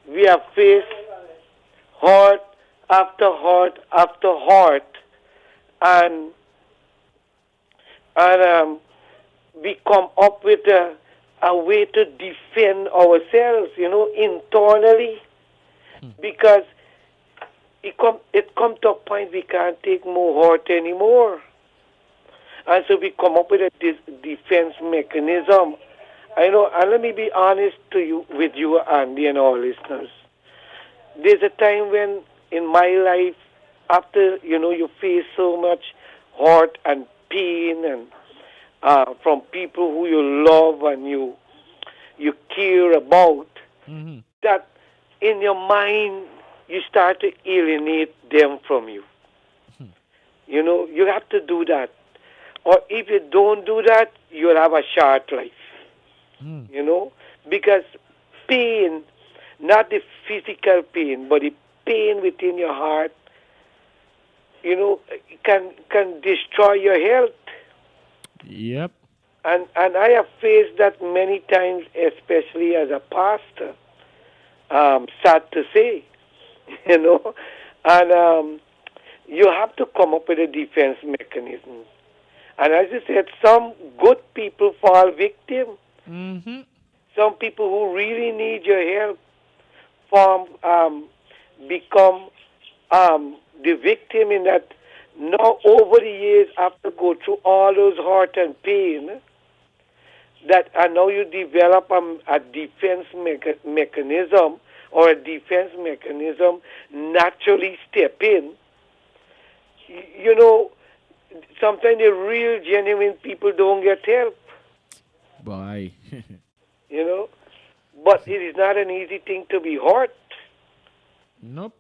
Speaker 8: we have faced heart after heart after heart, and we come up with a a way to defend ourselves, internally, because it come to a point we can't take more hurt anymore. And so we come up with a defense mechanism. I know, and let me be honest with you, Andy, and all listeners. There's a time when in my life, after you face so much hurt and pain, and from people who you love and you care about, that in your mind you start to alienate them from you. You have to do that. Or if you don't do that, you'll have a short life. Because pain, not the physical pain, but the pain within your heart, can destroy your health.
Speaker 9: Yep.
Speaker 8: And I have faced that many times, especially as a pastor. Sad to say, and you have to come up with a defense mechanism. And as you said, some good people fall victim. Some people who really need your help become the victim in that now over the years after go through all those hurt and pain, and now you develop a defense mechanism or a defense mechanism naturally step in. Sometimes the real genuine people don't get help.
Speaker 9: Bye.
Speaker 8: But it is not an easy thing to be hurt.
Speaker 9: Nope.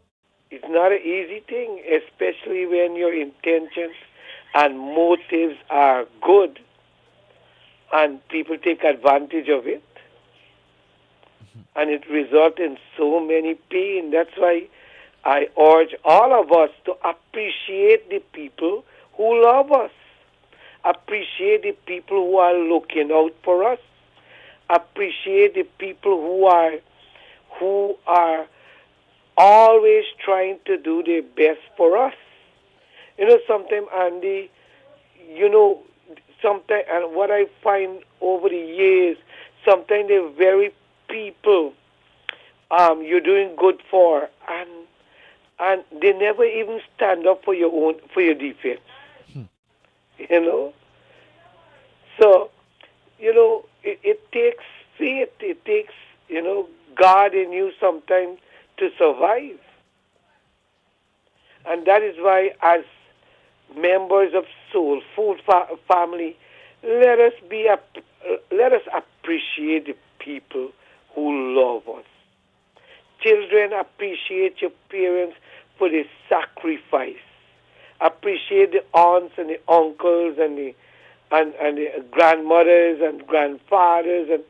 Speaker 8: It's not an easy thing, especially when your intentions and motives are good and people take advantage of it. And it results in so many pain. That's why I urge all of us to appreciate the people who love us. Appreciate the people who are looking out for us. Appreciate the people who are always trying to do their best for us. Sometimes, Andy, sometimes, and what I find over the years, sometimes the very people you're doing good for, and they never even stand up for your defense. So, it takes faith, it takes, God in you sometimes to survive. And that is why, as members of Soul Food family, let us appreciate the people who love us. Children, appreciate your parents for the sacrifice. Appreciate the aunts and the uncles and the grandmothers and grandfathers and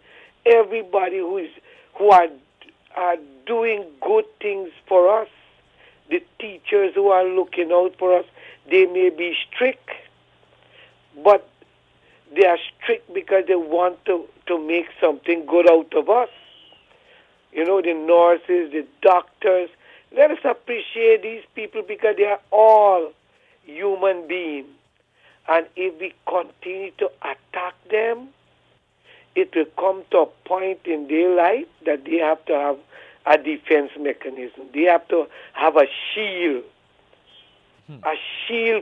Speaker 8: everybody who are doing good things for us. The teachers who are looking out for us, they may be strict, but they are strict because they want to make something good out of us. The nurses, the doctors. Let us appreciate these people because they are all human beings. And if we continue to attack them, it will come to a point in their life that they have to have a defense mechanism. They have to have a shield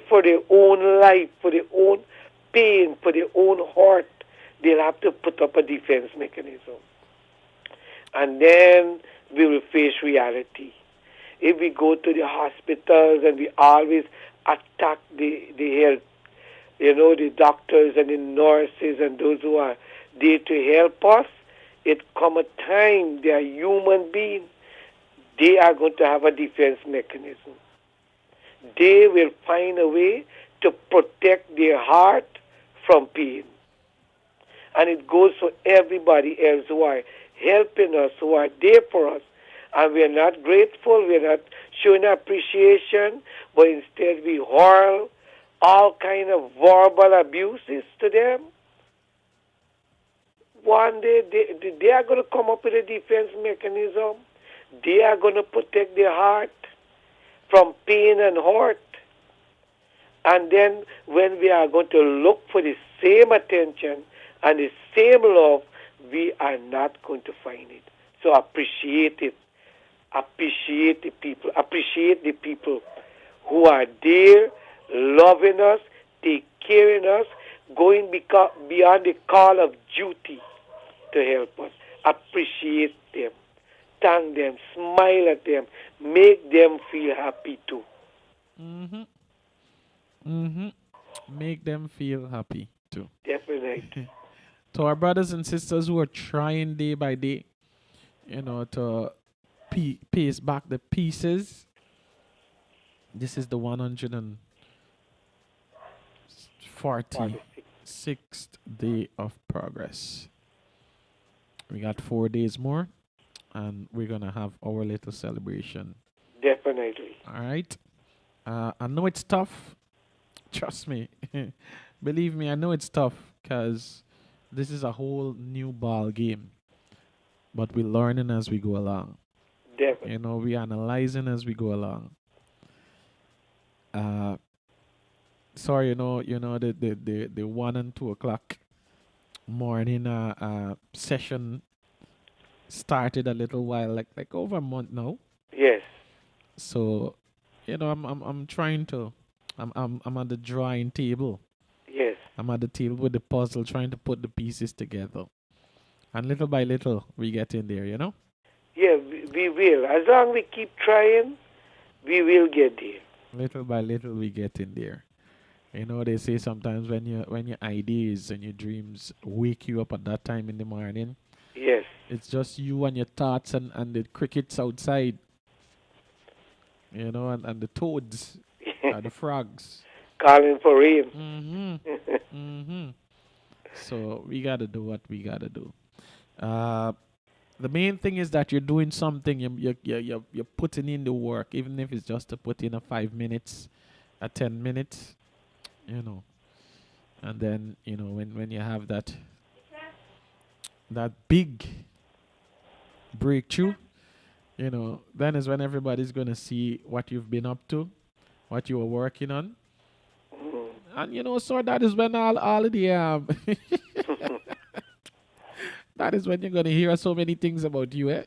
Speaker 8: for their own life, for their own pain, for their own hurt. They'll have to put up a defense mechanism. And then we will face reality. If we go to the hospitals and we always attack the health, the doctors and the nurses and those who are there to help us, it come a time they are human beings. They are going to have a defense mechanism. They will find a way to protect their heart from pain. And it goes for everybody else who are helping us, who are there for us. And we are not grateful, we are not showing appreciation, but instead we hurl all kind of verbal abuses to them. One day they are going to come up with a defense mechanism. They are going to protect their heart from pain and hurt. And then when we are going to look for the same attention and the same love we are not going to find it. So appreciate it. Appreciate the people. Appreciate the people who are there, loving us, take care of us, going beyond the call of duty to help us. Appreciate them. Thank them. Smile at them. Make them feel happy too.
Speaker 9: Make them feel happy too.
Speaker 8: Definitely.
Speaker 9: To our brothers and sisters who are trying day by day, to pace back the pieces. This is the 146th day of progress. We got 4 days more, and we're gonna have our little celebration.
Speaker 8: Definitely.
Speaker 9: All right. I know it's tough. Trust me. Believe me, I know it's tough because this is a whole new ball game. But we're learning as we go along.
Speaker 8: Definitely.
Speaker 9: We're analyzing as we go along. Sorry, the 1 and 2 o'clock morning session started a little while, like over a month now.
Speaker 8: Yes.
Speaker 9: So, I'm trying to, I'm at the drawing table.
Speaker 8: Yes.
Speaker 9: I'm at the table with the puzzle, trying to put the pieces together. And little by little, we get in there,
Speaker 8: Yeah, we will. As long as we keep trying, we will get there.
Speaker 9: Little by little, we get in there. They say sometimes when your ideas and your dreams wake you up at that time in the morning,
Speaker 8: Yes.
Speaker 9: it's just you and your thoughts and the crickets outside, and the toads, the frogs.
Speaker 8: Calling for rain.
Speaker 9: So we got to do what we got to do. The main thing is that you're doing something. You're putting in the work, even if it's just to put in a 5 minutes, a 10 minutes, And then when you have that big breakthrough, then is when everybody's gonna see what you've been up to, what you were working on, and so that is when all of the that is when you're gonna hear so many things about you, eh?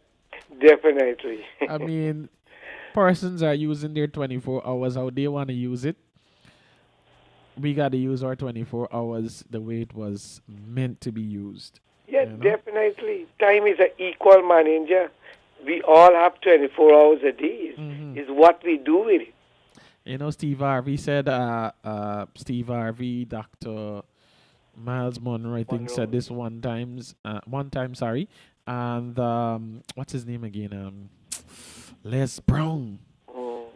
Speaker 8: Definitely.
Speaker 9: I mean, persons are using their 24 hours how they want to use it. We got to use our 24 hours the way it was meant to be used.
Speaker 8: Yeah, definitely. Time is an equal manager. We all have 24 hours a day. Is what we do with it.
Speaker 9: Steve Harvey said, Steve Harvey, Dr. Miles Monroe, I think, said this one time, and what's his name again? Les Brown.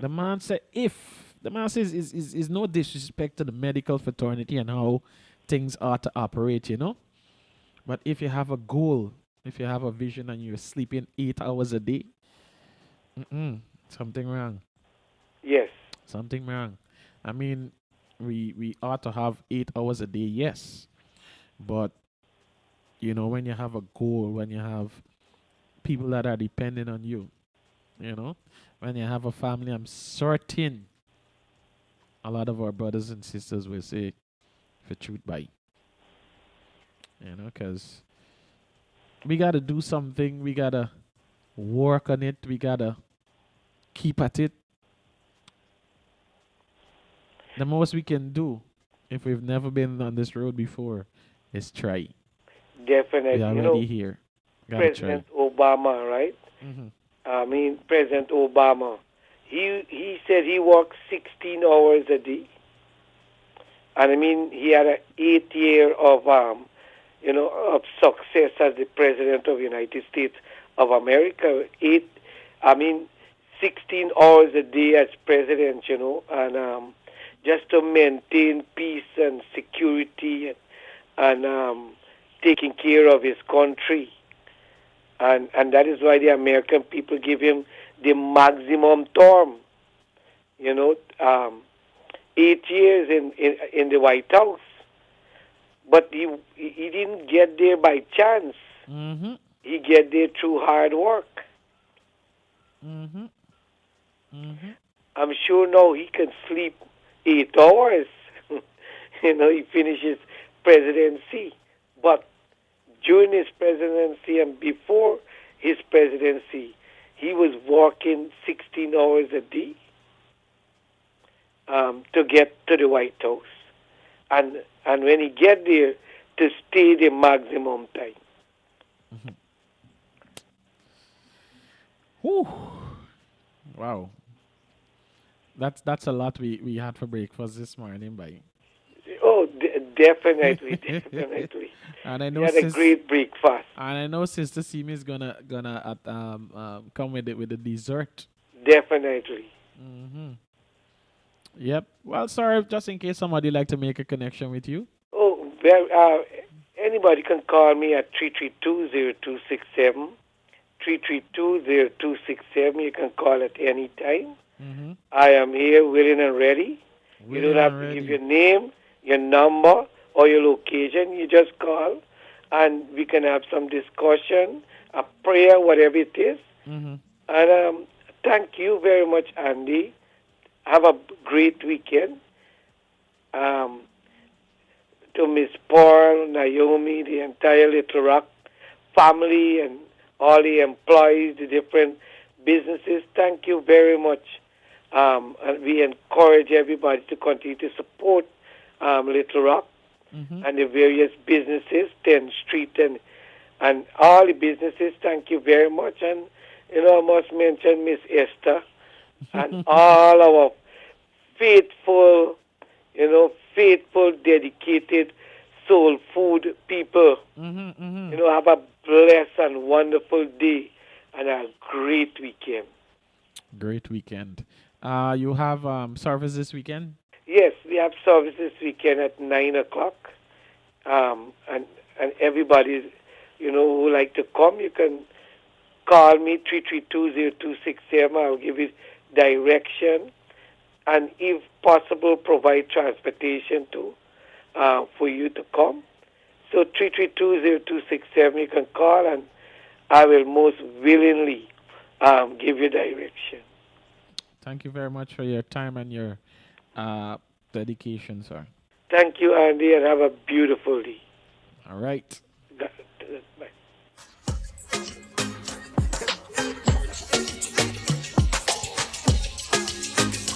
Speaker 9: The man said, the man says is no disrespect to the medical fraternity and how things are to operate, but if you have a goal, if you have a vision and you're sleeping 8 hours a day, something wrong.
Speaker 8: Yes.
Speaker 9: Something wrong. I mean, we ought to have 8 hours a day, yes. But, when you have a goal, when you have people that are depending on you, when you have a family, I'm certain a lot of our brothers and sisters will say, for truth by. Because we got to do something. We got to work on it. We got to keep at it. The most we can do, if we've never been on this road before, is try.
Speaker 8: Definitely.
Speaker 9: We are already here. Gotta
Speaker 8: President Obama, right? I mean, President Obama. He said he worked 16 hours a day. And I mean, he had an 8 year of, of success as the President of the United States of America. 16 hours a day as President, and just to maintain peace and security and taking care of his country. And that is why the American people give him the maximum term. 8 years in the White House. But he didn't get there by chance. He get there through hard work. I'm sure now he can sleep 8 hours. He finishes presidency. But during his presidency and before his presidency, he was working 16 hours a day to get to the White House. And when he get there, to stay the maximum time.
Speaker 9: Whew. Wow. That's a lot we had for breakfast this morning, by.
Speaker 8: Oh, definitely, definitely.
Speaker 9: And I
Speaker 8: We
Speaker 9: know
Speaker 8: had a great breakfast.
Speaker 9: and I know Sister Simi is gonna come with it with the dessert.
Speaker 8: Definitely.
Speaker 9: Yep. Well, sorry, just in case somebody like to make a connection with you.
Speaker 8: Oh, well, anybody can call me at 332-0267. 332-0267. You can call at any time. I am here, willing and ready. You don't have to give your name, your number, or your location. You just call, and we can have some discussion, a prayer, whatever it is. And thank you very much, Andy. Have a great weekend. To Miss Paul, Naomi, the entire Little Rock family, and all the employees, the different businesses, thank you very much. And we encourage everybody to continue to support Little Rock and the various businesses, 10th Street and all the businesses. Thank you very much. And, I must mention Miss Esther and all our faithful, dedicated, soul food people. Have a blessed and wonderful day and a great weekend.
Speaker 9: Great weekend. You have service this weekend?
Speaker 8: Yes, we have service this weekend at 9 o'clock. And everybody, who like to come, you can call me, 332-0267. I'll give you direction. And if possible, provide transportation too, for you to come. So 332-0267, you can call, and I will most willingly give you direction.
Speaker 9: Thank you very much for your time and your dedication, sir.
Speaker 8: Thank you, Andy, and have a beautiful day.
Speaker 9: All right.
Speaker 8: Bye.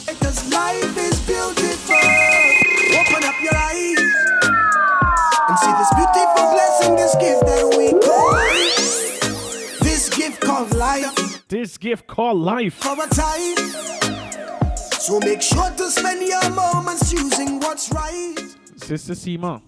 Speaker 7: Because life is beautiful. Open up your eyes and see this beautiful blessing, this gift that we call life. This gift called life.
Speaker 9: This gift called life.
Speaker 7: For a time. So make sure to spend your moments choosing what's right.
Speaker 9: Sister Seema.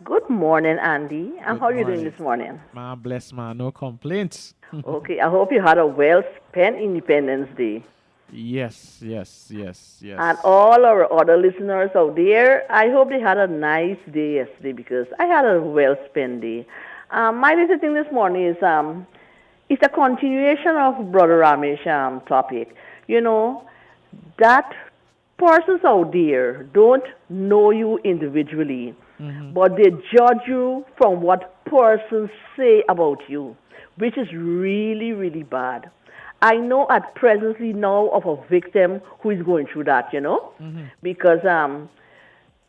Speaker 10: Good morning, Andy. And how are you doing this morning?
Speaker 9: Ma bless ma, no complaints.
Speaker 10: Okay, I hope you had a well-spent Independence Day.
Speaker 9: Yes.
Speaker 10: And all our other listeners out there, I hope they had a nice day yesterday because I had a well-spent day. My little thing this morning is it's a continuation of Brother Ramesh topic. That persons out there don't know you individually, but they judge you from what persons say about you, which is really, really bad. I know at presently now of a victim who is going through that, because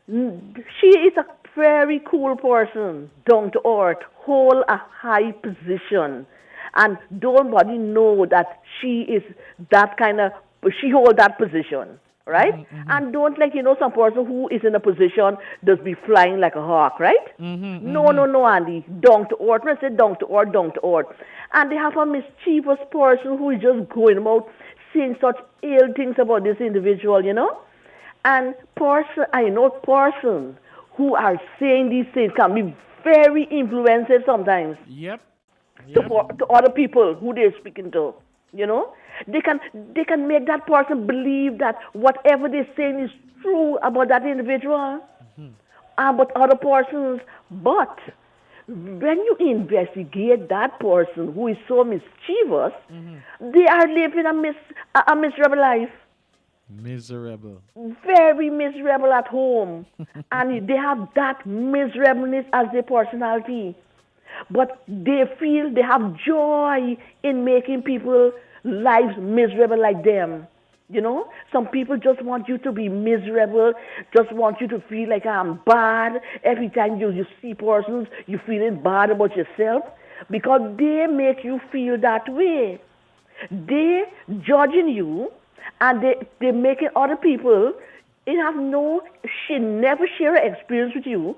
Speaker 10: she is a very cool person, down to earth, hold a high position, and nobody know that she is that kind of, she hold that position, right? And don't some person who is in a position does be flying like a hawk, right? No, Andy, down to earth. When I say down to earth. And they have a mischievous person who is just going about saying such ill things about this individual, And I know persons who are saying these things can be very influential sometimes.
Speaker 9: Yep.
Speaker 10: To other people who they're speaking to, They can make that person believe that whatever they're saying is true about that individual, about other persons. But when you investigate that person who is so mischievous, they are living a miserable life.
Speaker 9: Miserable.
Speaker 10: Very miserable at home. And they have that miserableness as their personality. But they feel they have joy in making people lives miserable like them. You know, some people just want you to be miserable, just want you to feel like I'm bad. Every time you see persons, you feeling bad about yourself because they make you feel that way. They judging you and they making other people never share an experience with you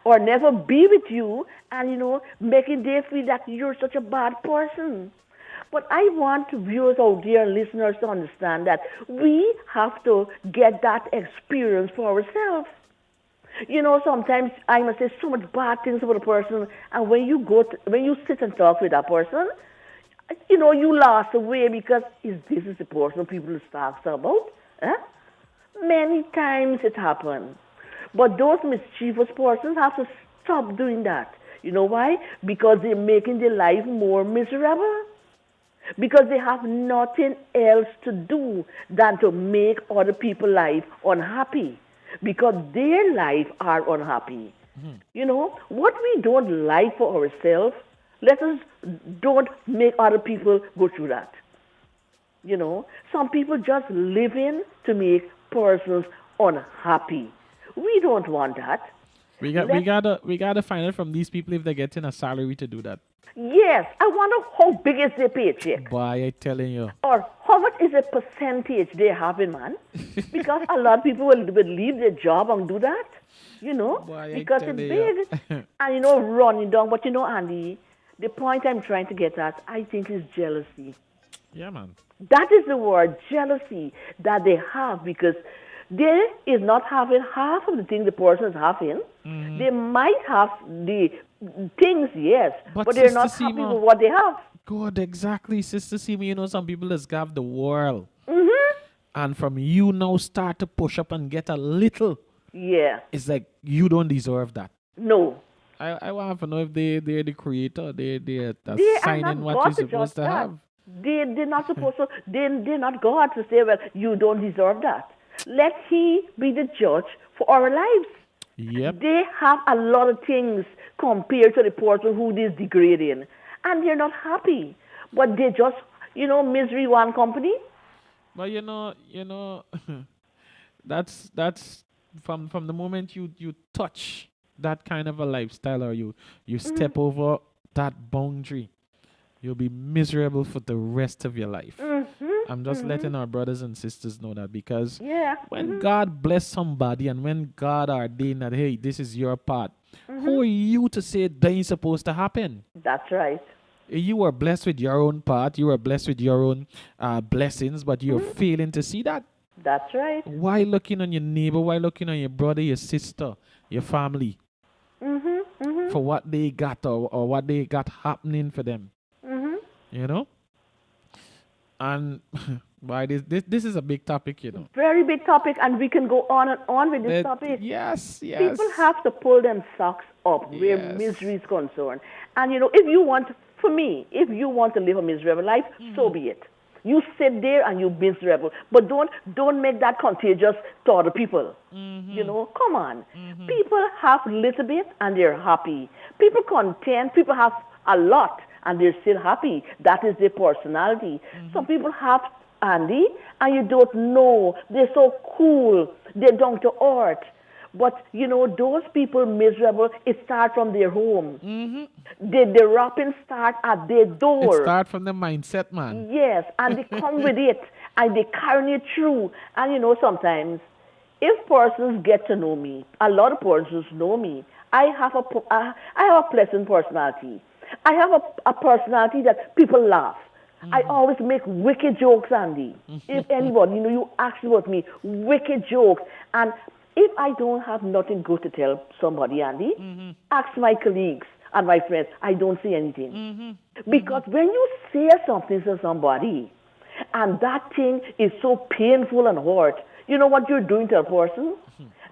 Speaker 10: or never be with you and making they feel that you're such a bad person. But I want viewers out there, listeners, to understand that we have to get that experience for ourselves. Sometimes I must say so much bad things about a person, and when you sit and talk with that person, you lost away because this is the person people talk about. Huh? Many times it happens. But those mischievous persons have to stop doing that. You know why? Because they're making their life more miserable. Because they have nothing else to do than to make other people's life unhappy. Because their life are unhappy. What we don't like for ourselves, let us don't make other people go through that. Some people just live in to make persons unhappy. We don't want that.
Speaker 9: We gotta find out from these people if they're getting a salary to do that.
Speaker 10: Yes, I wonder how big is their paycheck.
Speaker 9: Boy, I telling you.
Speaker 10: Or how much is the percentage they have in, man? Because a lot of people will leave their job and do that,
Speaker 9: Boy,
Speaker 10: because it's big. And, running down. But, Andy, the point I'm trying to get at, I think, is jealousy.
Speaker 9: Yeah, man.
Speaker 10: That is the word, jealousy, that they have because they is not having half of the things the person is having. Mm-hmm. They might have the things, yes, but they're not happy with what they have.
Speaker 9: God, exactly, Sister Sima. Some people just have the world.
Speaker 10: Mm-hmm.
Speaker 9: And from you now start to push up and get a little.
Speaker 10: Yeah.
Speaker 9: It's like you don't deserve that.
Speaker 10: No.
Speaker 9: I want to know if they're the creator. They're signing what you're supposed to have.
Speaker 10: They're not supposed to. They're not God to say, well, you don't deserve that. Let He be the judge for our lives.
Speaker 9: Yep.
Speaker 10: They have a lot of things compared to the person who is degrading. And they're not happy. But they just, misery one company.
Speaker 9: But that's from the moment you touch that kind of a lifestyle or you step over that boundary, you'll be miserable for the rest of your life.
Speaker 10: Mm-hmm.
Speaker 9: I'm just letting our brothers and sisters know that because when
Speaker 10: mm-hmm.
Speaker 9: God bless somebody and when God ordained that, hey, this is your part, who are you to say that ain't supposed to happen?
Speaker 10: That's right.
Speaker 9: You are blessed with your own part. You are blessed with your own blessings, but you're failing to see that.
Speaker 10: That's right.
Speaker 9: Why looking on your neighbor? Why looking on your brother, your sister, your family for what they got or what they got happening for them? And why this is a big topic,
Speaker 10: Very big topic, and we can go on and on with this topic.
Speaker 9: Yes.
Speaker 10: People have to pull them socks up where misery is concerned. And if you want to live a miserable life, so be it. You sit there and you're miserable, but don't make that contagious to other people. Come on. People have a little bit and they're happy. People content. People have a lot and they're still happy. That is their personality. Some people have, Andy, and you don't know. They're so cool. They're down to earth. But, those people miserable, it starts from their home. The rapping start at their door.
Speaker 9: It starts from the mindset, man.
Speaker 10: Yes, and they come with it, and they carry it through. And, sometimes, if persons get to know me, a lot of persons know me, I have a pleasant personality. I have a personality that people laugh. I always make wicked jokes, Andy. If anybody, you ask about me, wicked jokes. And if I don't have nothing good to tell somebody, Andy, ask my colleagues and my friends. I don't say anything. Because when you say something to somebody, and that thing is so painful and hurt, you know what you're doing to a person?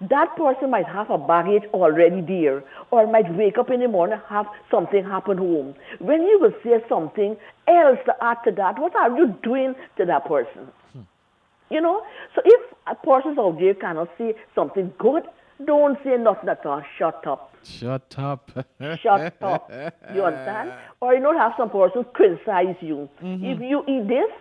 Speaker 10: That person might have a baggage already there, or might wake up in the morning and have something happen home. When you will say something else to add to that, what are you doing to that person? So if a person out there cannot say something good, don't say nothing at all. Shut up.
Speaker 9: Shut up.
Speaker 10: Shut up. You understand? Or have some person criticize you. If you eat this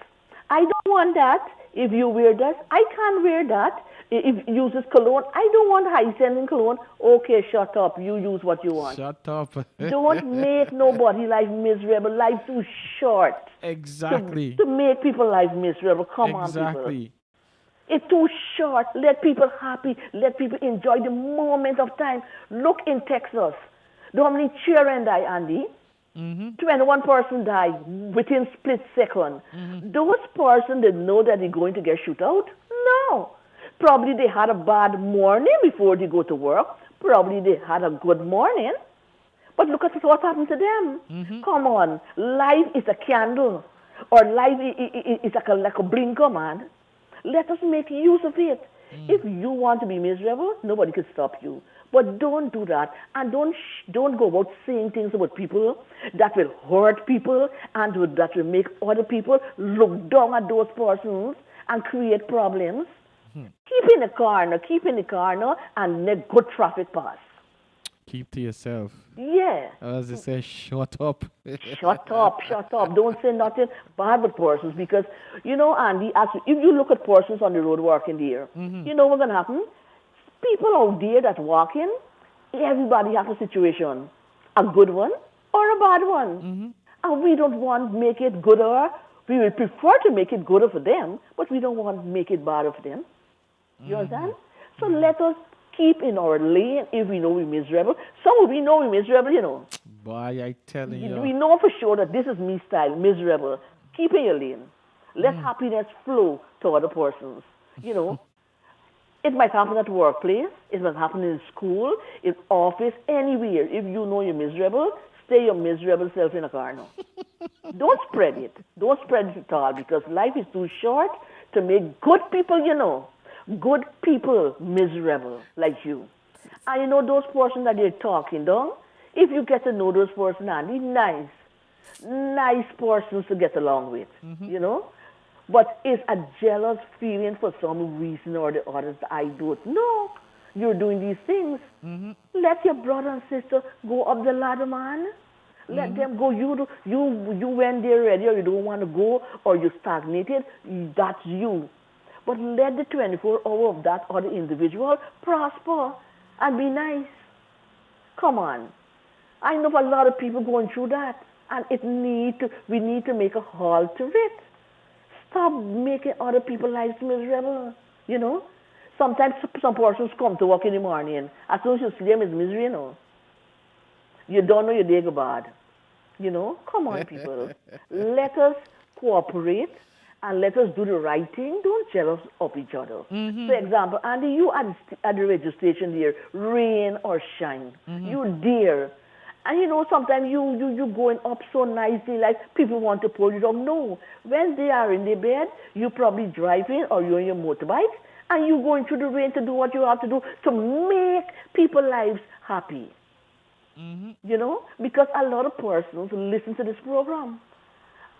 Speaker 10: I don't want that. If you wear that, I can't wear that. If you use cologne, I don't want high-scenting cologne. Okay, shut up. You use what you want.
Speaker 9: Shut up.
Speaker 10: Don't make nobody life miserable. Life too short
Speaker 9: Exactly.
Speaker 10: to make people life miserable. Come on, people.
Speaker 9: Exactly.
Speaker 10: It's too short. Let people happy. Let people enjoy the moment of time. Look in Texas. Do how many children die, Andy? 21 person died within split second. Those persons didn't know that they're going to get shoot out? No. Probably they had a bad morning before they go to work. Probably they had a good morning. But look at what happened to them. Come on. Life is a candle. Or life is like a blinker, man. Let us make use of it. If you want to be miserable, nobody can stop you. But don't do that. And don't go about saying things about people that will hurt people and that will make other people look down at those persons and create problems. Keep in the corner and let good traffic pass.
Speaker 9: Keep to yourself.
Speaker 10: Yeah.
Speaker 9: As they say, shut up.
Speaker 10: Shut up. Don't say nothing bad with persons because, you know, Andy, if you look at persons on the road working there, you know what's going to happen? People out there that walk in, everybody has a situation, a good one or a bad one. And we don't want to make it gooder. We will prefer to make it gooder for them, but we don't want to make it badder for them. You understand? So let us keep in our lane if we know we're miserable. Some of we know we're miserable, you know.
Speaker 9: Boy, I telling you.
Speaker 10: We know for sure that this is me style, miserable. Keep in your lane. Let happiness flow to other persons. You know, it might happen at the workplace. It might happen in school, in office, anywhere. If you know you're miserable, stay your miserable self in a corner. Don't spread it. Don't spread it at all because life is too short to make good people, you know, good people miserable like you. And you know those persons that they're talking down, if you get to know those persons, Andy, nice persons to get along with, you know. But it's a jealous feeling for some reason or the others. I don't know. You're doing these things. Let your brother and sister go up the ladder, man. Let them go. You went there already, or you don't want to go, or you stagnated. That's you. But let the 24 hour of that other individual prosper and be nice. Come on. I know a lot of people going through that, and we need to make a halt to it. Stop making other people's lives miserable, you know. Sometimes some persons come to work in the morning. As soon as you see them, it's misery, you know. You don't know your day go bad. You know, come on, people. Let us cooperate and let us do the right thing. Don't jealous of each other. For example, Andy, you at the radio station there, rain or shine. You there. And you know, sometimes you going up so nicely, like people want to pull you down. No. When they are in their bed, you probably driving or you're on your motorbike, and you going through the rain to do what you have to do to make people's lives happy. You know, because a lot of persons listen to this program.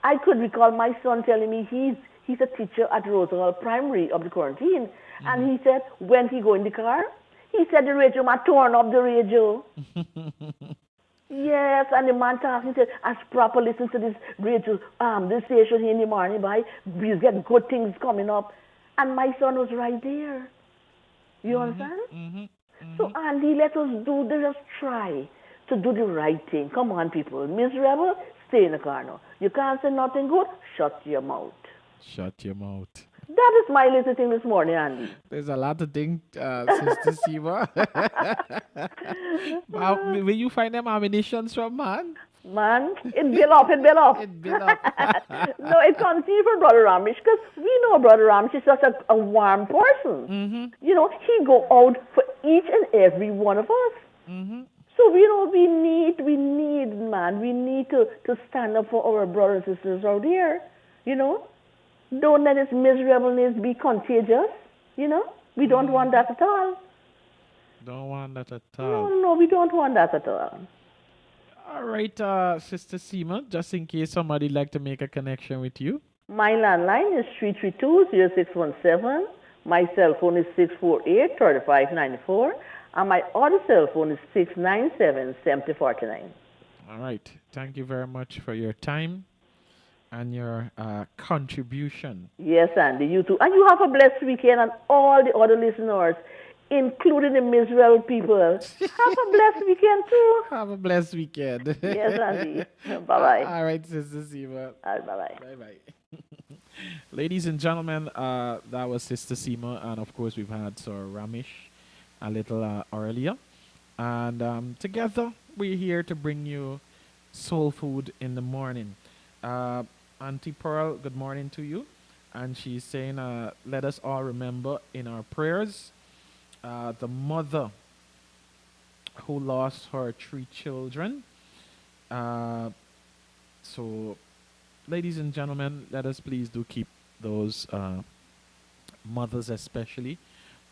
Speaker 10: I could recall my son telling me he's a teacher at Roosevelt Primary of the quarantine, and he said when he go in the car, he said the radio man turn up the radio. Yes, and the man talking said, as proper listen to this radio, this station here in the morning, we get good things coming up. And my son was right there. You understand? So, Andy, let us try to do the right thing. Come on, people. Miserable, stay in the corner. You can't say nothing good, shut your mouth.
Speaker 9: Shut your mouth.
Speaker 10: That is my little thing this morning, Andy.
Speaker 9: There's a lot of things, Sister Seema. Where you find them ammunitions from, man?
Speaker 10: Man, it build up.
Speaker 9: It build up.
Speaker 10: No, it comes from Brother Ramesh because we know Brother Ramesh is such a warm person. You know, he go out for each and every one of us. So, you know, we need to stand up for our brothers and sisters out here, you know. Don't let his miserableness be contagious, you know. We don't want that at all.
Speaker 9: Don't want that at all.
Speaker 10: No, we don't want that at all.
Speaker 9: All right, Sister Seema, just in case somebody like to make a connection with you.
Speaker 10: My landline is 332-0617. My cell phone is 648-3594. And my other cell phone is 697-7049.
Speaker 9: All right. Thank you very much for your time. and your contribution.
Speaker 10: Yes, Andy, you too. And you have a blessed weekend, and all the other listeners, including the miserable people, have a blessed weekend too.
Speaker 9: Have a blessed weekend.
Speaker 10: Yes, Andy. Bye-bye.
Speaker 9: All right, Sister Seema.
Speaker 10: Bye-bye.
Speaker 9: Bye-bye. Ladies and gentlemen, that was Sister Seema, and of course we've had Sir Ramesh a little earlier. And together we're here to bring you soul food in the morning. Auntie Pearl, good morning to you. And she's saying, let us all remember in our prayers the mother who lost her 3 children. So, ladies and gentlemen, let us please do keep those mothers especially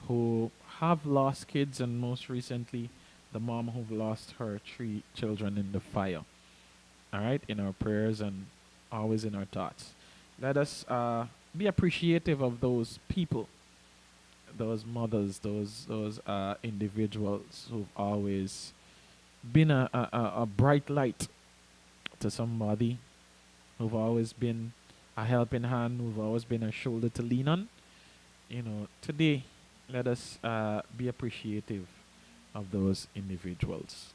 Speaker 9: who have lost kids, and most recently the mom who lost her 3 children in the fire. All right, in our prayers and always in our thoughts. Let us be appreciative of those people, those mothers, those individuals who've always been a bright light to somebody, who've always been a helping hand, who've always been a shoulder to lean on. You know, today, let us be appreciative of those individuals.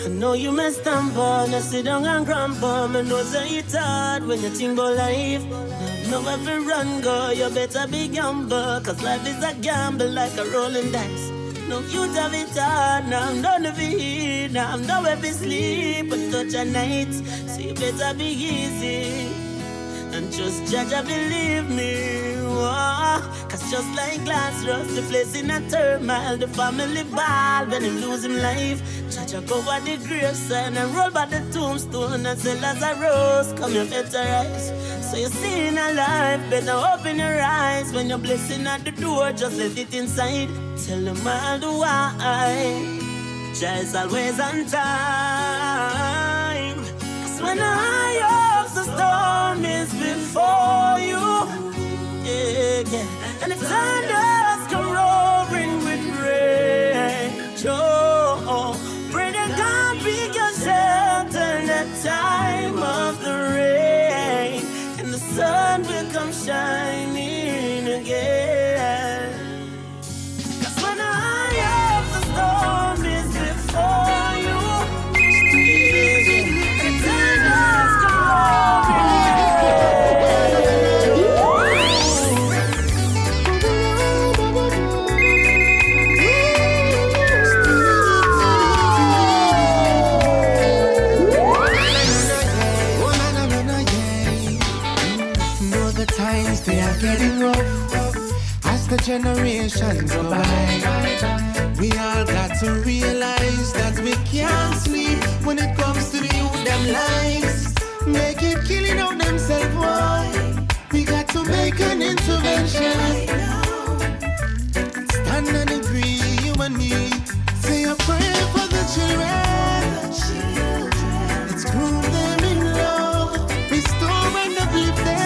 Speaker 11: I know you may stumble, now sit down and grumble. Me know say it's hard when you think about life. Now if you run, go, you better be gamble. Cause life is a gamble like a rolling dice. No youth have it hard, now I'm done with it. Now I'm done with sleep but touch a night. So you better be easy and just judge and believe me. Oh, cause just like Lazarus, the place in a turmoil, the family ball when him lose him life. Judge a cover the graveside and roll by the tombstone and say Lazarus, come your better rise. So you see in a life, better open your eyes. When you're blessing at the door, just let it inside. Tell them all the why. Jai's always on time. Cause when the eye of the storm is before you, yeah, and the thunders come roaring with rage, oh, pray that God be your shelter in the time of the rain, and the sun will come shining again. Cause when the eye of the storm is before you, and the thunders come roaring
Speaker 7: they are getting rough as the generations go by. We all got to realize that we can't sleep when it comes to the youth, them lives. They keep killing out themselves, why? We got to make an intervention. Stand and agree, you and me. Say a prayer for the children. Let's groom them in love, restore and uplift them.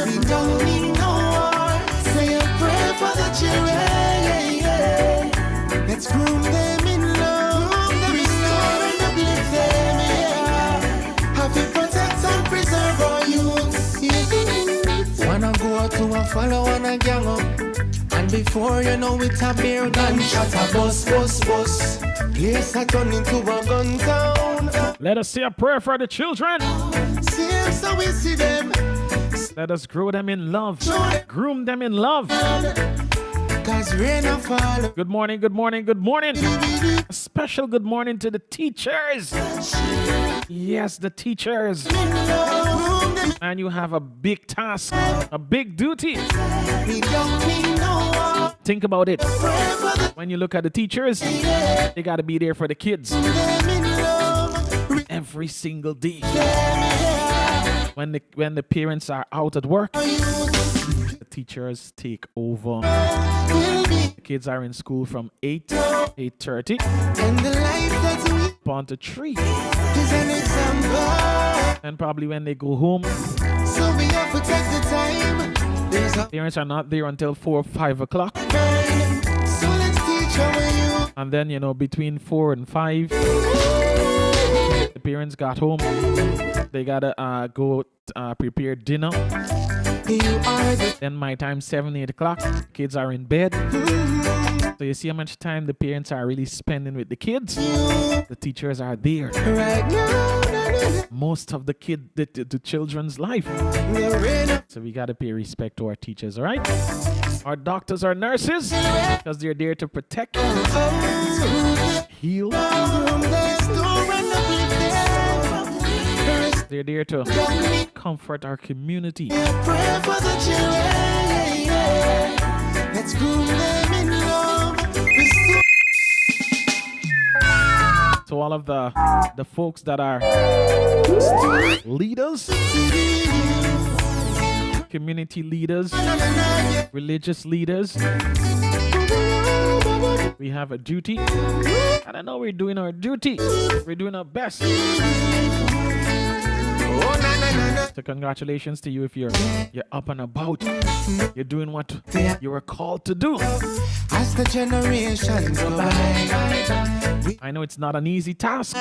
Speaker 7: We don't need no war. Say a prayer for the children. Let's groom them in love, restore and uplift them. Have to protect and preserve our youth. Wanna go out to a follow and a gang up, and before you know it, a beer gunshot, a bus. Place a turn into a gun town.
Speaker 9: Let us say a prayer for the children.
Speaker 7: See so we see them.
Speaker 9: Let us grow them in love, groom them in love. Good morning, good morning, good morning. A special good morning to the teachers. Yes, the teachers. And you have a big task, a big duty. Think about it. When you look at the teachers, they got to be there for the kids every single day. When the parents are out at work, the teachers take over. The kids are in school from 8 to 8:30. Upon to 3. And probably when they go home,
Speaker 7: so we have to take the time
Speaker 9: Parents are not there until 4 or 5 o'clock.
Speaker 7: So let's teach how you.
Speaker 9: And then, between 4 and 5, the parents got home. They gotta go prepare dinner. Then my time, 7, 8 o'clock, kids are in bed. So you see how much time the parents are really spending with the kids. The teachers are there. Most of the children's life. So we gotta pay respect to our teachers, all right? Our doctors, our nurses, because they're there to protect, heal. They're there to comfort our community.
Speaker 7: Pray for the children. Let's groom them in love.
Speaker 9: To all of the folks that are leaders, community leaders, religious leaders, we have a duty. And I know we're doing our duty. We're doing our best. So congratulations to you if you're up and about. You're doing what you were called to do.
Speaker 7: As the generations go by,
Speaker 9: I know it's not an easy task,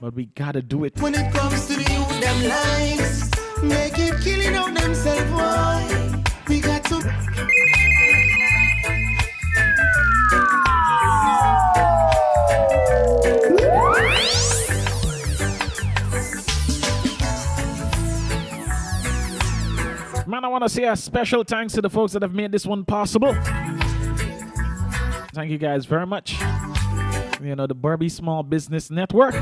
Speaker 9: but we gotta do it.
Speaker 7: when it comes to the youth, them lives, they keep killing out themselves. Why? We got to.
Speaker 9: Man, I want to say a special thanks to the folks that have made this one possible. Thank you guys very much. The Burbee Small Business Network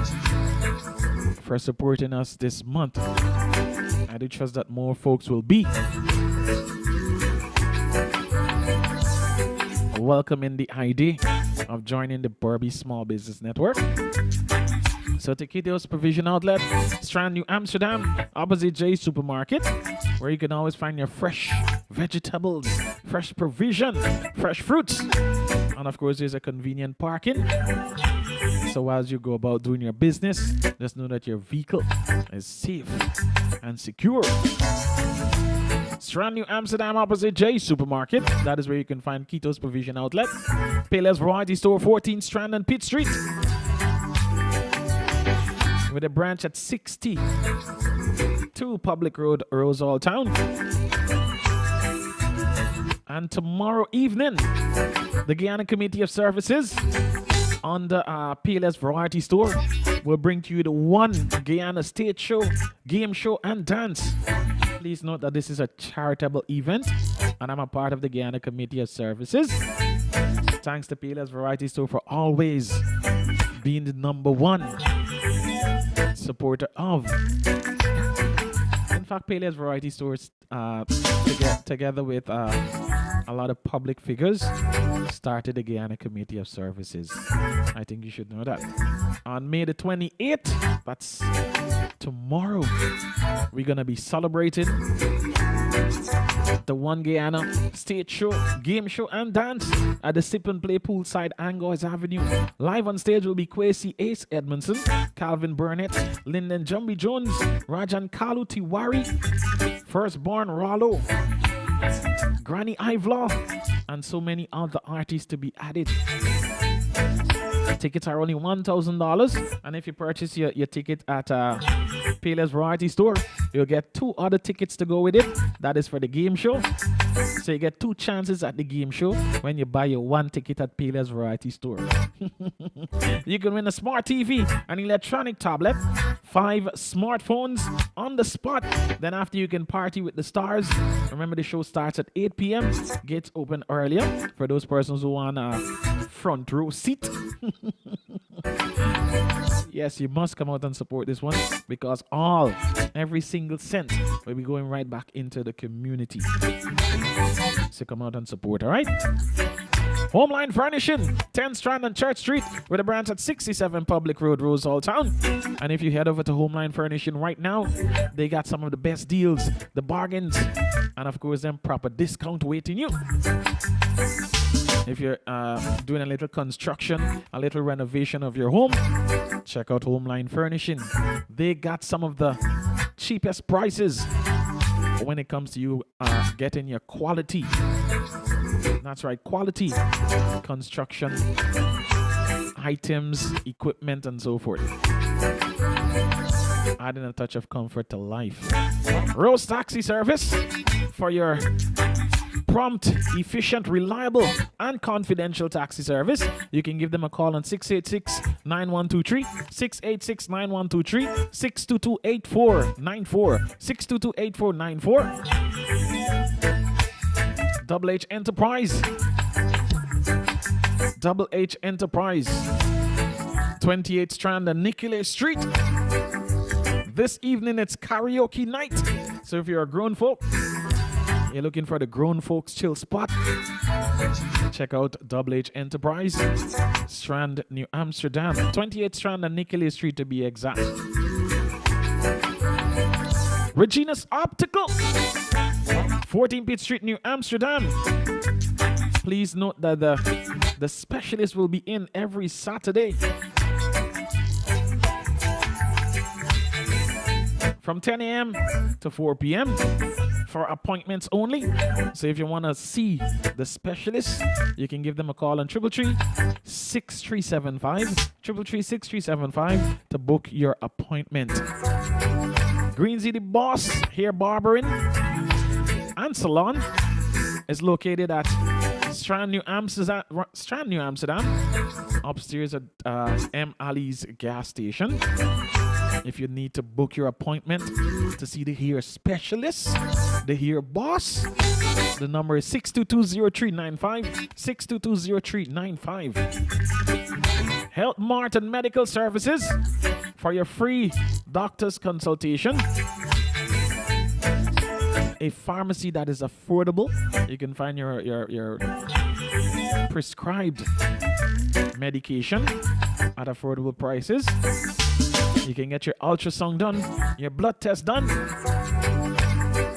Speaker 9: for supporting us this month. I do trust that more folks will be welcoming the idea of joining the Burbee Small Business Network. So Taquitos Provision Outlet, Strand, New Amsterdam, opposite J Supermarket, where you can always find your fresh vegetables, fresh provision, fresh fruits. And of course, there's a convenient parking. So as you go about doing your business, just know that your vehicle is safe and secure. Strand, New Amsterdam, opposite J Supermarket. That is where you can find Kito's Provision Outlet. Payless Variety Store, 14 Strand and Pitt Street, with a branch at 62 Public Road, Rosal Town. And tomorrow evening, the Guyana Committee of Services on the Payless Variety Store will bring to you the One Guyana Stage Show, Game Show, and Dance. Please note that this is a charitable event, and I'm a part of the Guyana Committee of Services. Thanks to Payless Variety Store for always being the #1 supporter of. In fact, Payless Variety Stores, together with a lot of public figures, started the Guyana Committee of Services. I think you should know that. On May the 28th, that's tomorrow, we're going to be celebrating the One Guyana Stage Show, Game Show, and Dance at the Sip and Play Poolside, Angois Avenue. Live on stage will be Kwesi Ace Edmondson, Calvin Burnett, Lyndon Jumby Jones, Rajan Kalu Tiwari, Firstborn Rollo, Granny Ivelaw, and so many other artists to be added. Tickets are only $1,000, and if you purchase your ticket at Payless Variety Store, you'll get 2 other tickets to go with it. That is for the game show. So you get 2 chances at the game show when you buy your 1 ticket at Payless Variety Store. You can win a smart TV, an electronic tablet, 5 smartphones on the spot. Then after, you can party with the stars. Remember, the show starts at 8 p.m. Gates open earlier for those persons who want a front row seat. Yes, you must come out and support this one, because every single cent will be going right back into the community. So come out and support, all right? Homeline Furnishing, 10 Strand and Church Street, with a branch at 67 Public Road, Rosal Town. And if you head over to Homeline Furnishing right now, they got some of the best deals, the bargains, and of course, them proper discount waiting you. If you're doing a little construction, a little renovation of your home, check out Homeline Furnishing. They got some of the cheapest prices when it comes to you getting your quality. That's right, quality construction items, equipment, and so forth. Adding a touch of comfort to life. Rose Taxi Service for your prompt, efficient, reliable, and confidential taxi service. You can give them a call on 686-9123, 686-9123, 622-8494, 622-8494. Double H Enterprise. Double H Enterprise. 28th Strand and Nicolay Street. This evening it's karaoke night. So if you're a grown folk, you're looking for the grown folks chill spot, check out Double H Enterprise, Strand, New Amsterdam. 28th Strand and Nicolay Street to be exact. Regina's Optical, 14 Pitt Street, New Amsterdam. Please note that the specialist will be in every Saturday from 10 a.m. to 4 p.m. for appointments only. So if you want to see the specialist, you can give them a call on 333-6375, 333-6375 to book your appointment. Greensy the Boss Hair Barbering and Salon is located at Strand, New Amsterdam, upstairs at M. Ali's gas station. If you need to book your appointment to see the hair specialist, the hair boss, the number is 622-0395, 622-0395. Health Mart and Medical Services for your free doctor's consultation. A pharmacy that is affordable. You can find your prescribed medication at affordable prices. You can get your ultrasound done, your blood test done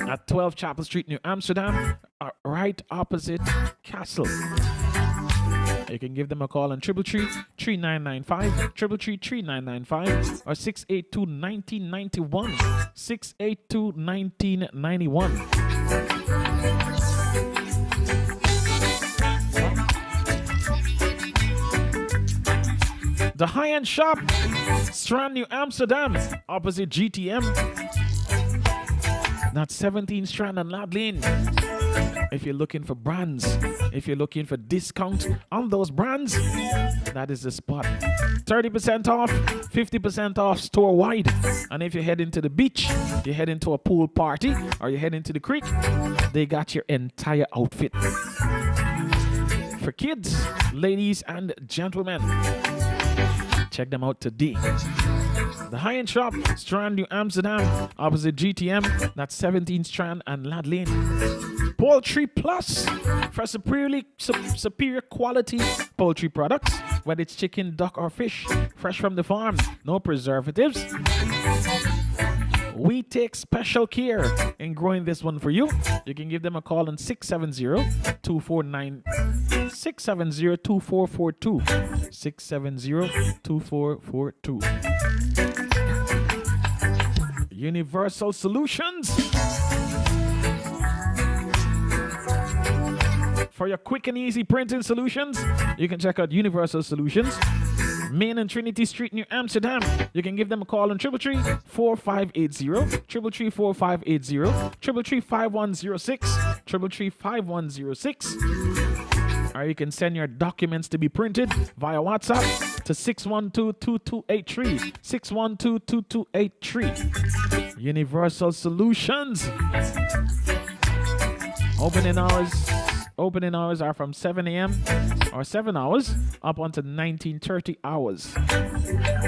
Speaker 9: at 12 Chapel Street, New Amsterdam, right opposite Castle. You can give them a call on 333-3995, 333-3995, or 682-1991, 682-1991. The high-end shop, Strand, New Amsterdam, opposite GTM. That's 17 Strand and Lad Lane. If you're looking for brands, if you're looking for discount on those brands, that is the spot. 30% off, 50% off store-wide. And if you're heading to the beach, you're heading to a pool party, or you're heading to the creek, they got your entire outfit. For kids, ladies, and gentlemen, check them out today. The high-end shop, Strand, New Amsterdam, opposite GTM. That's 17 Strand and Lad Lane. Poultry Plus for superior quality poultry products, whether it's chicken, duck, or fish, fresh from the farm, no preservatives. We take special care in growing this one for you. You can give them a call on 670-2442. 670-2442. Universal Solutions. For your quick and easy printing solutions, you can check out Universal Solutions. Main and Trinity Street, New Amsterdam. You can give them a call on 333-4580, 333-4580, 333-5106, 333-5106. Or you can send your documents to be printed via WhatsApp to 612-2283, 612-2283. Universal Solutions. Opening hours are from 7 a.m. or 7 hours up until 19:30 hours.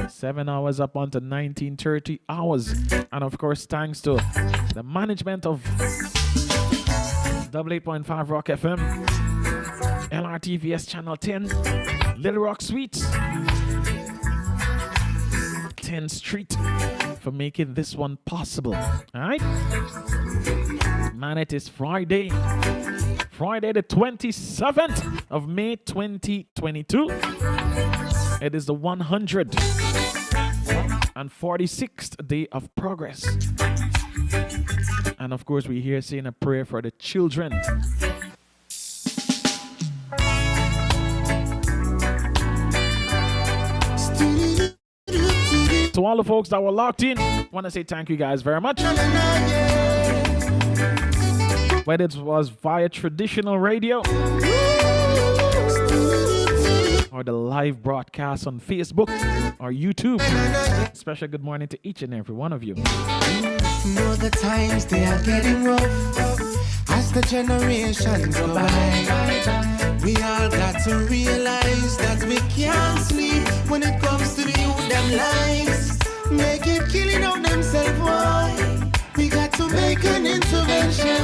Speaker 9: 7 hours up until 19:30 hours. And of course, thanks to the management of 88.5 Rock FM, LRTVS Channel 10, Little Rock Suites, 10th Street, for making this one possible. Alright? Man, it is Friday the 27th of May 2022. It is the 146th day of progress. And of course, we're here saying a prayer for the children. To all the folks that were locked in, I want to say thank you guys very much. Whether it was via traditional radio or the live broadcast on Facebook or YouTube. Special good morning to each and every one of you.
Speaker 7: Know the times they are getting rough as the generations go by. We all got to realize that we can't sleep when it comes to the youth them lives. They keep killing out themselves, why? We got to make an intervention.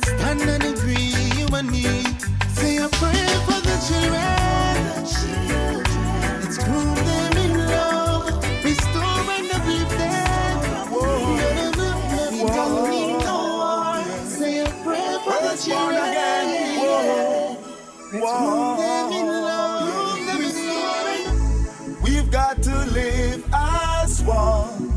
Speaker 7: Stand and agree, you and me. Say a prayer for the children. Let's groom them in love. Restore and uplift them. We don't need no war. Say a prayer for the children. Let's groom them in love. We've got to live as one.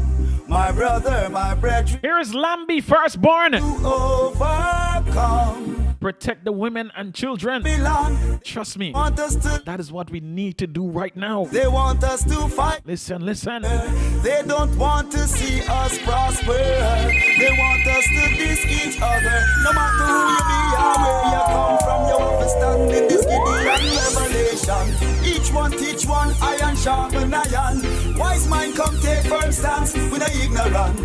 Speaker 7: My brother, my brethren.
Speaker 9: Here is Lambi Firstborn.
Speaker 7: Overcome.
Speaker 9: Protect the women and children. Trust me, that is what we need to do right now.
Speaker 7: They want us to fight.
Speaker 9: Listen.
Speaker 7: They don't want to see us prosper. They want us to diss each other. No matter who you be or where you come from, you have to stand in this Gideon revelation. Each one teach one, iron sharpen iron. Wise mind come take firm stance with the ignorant.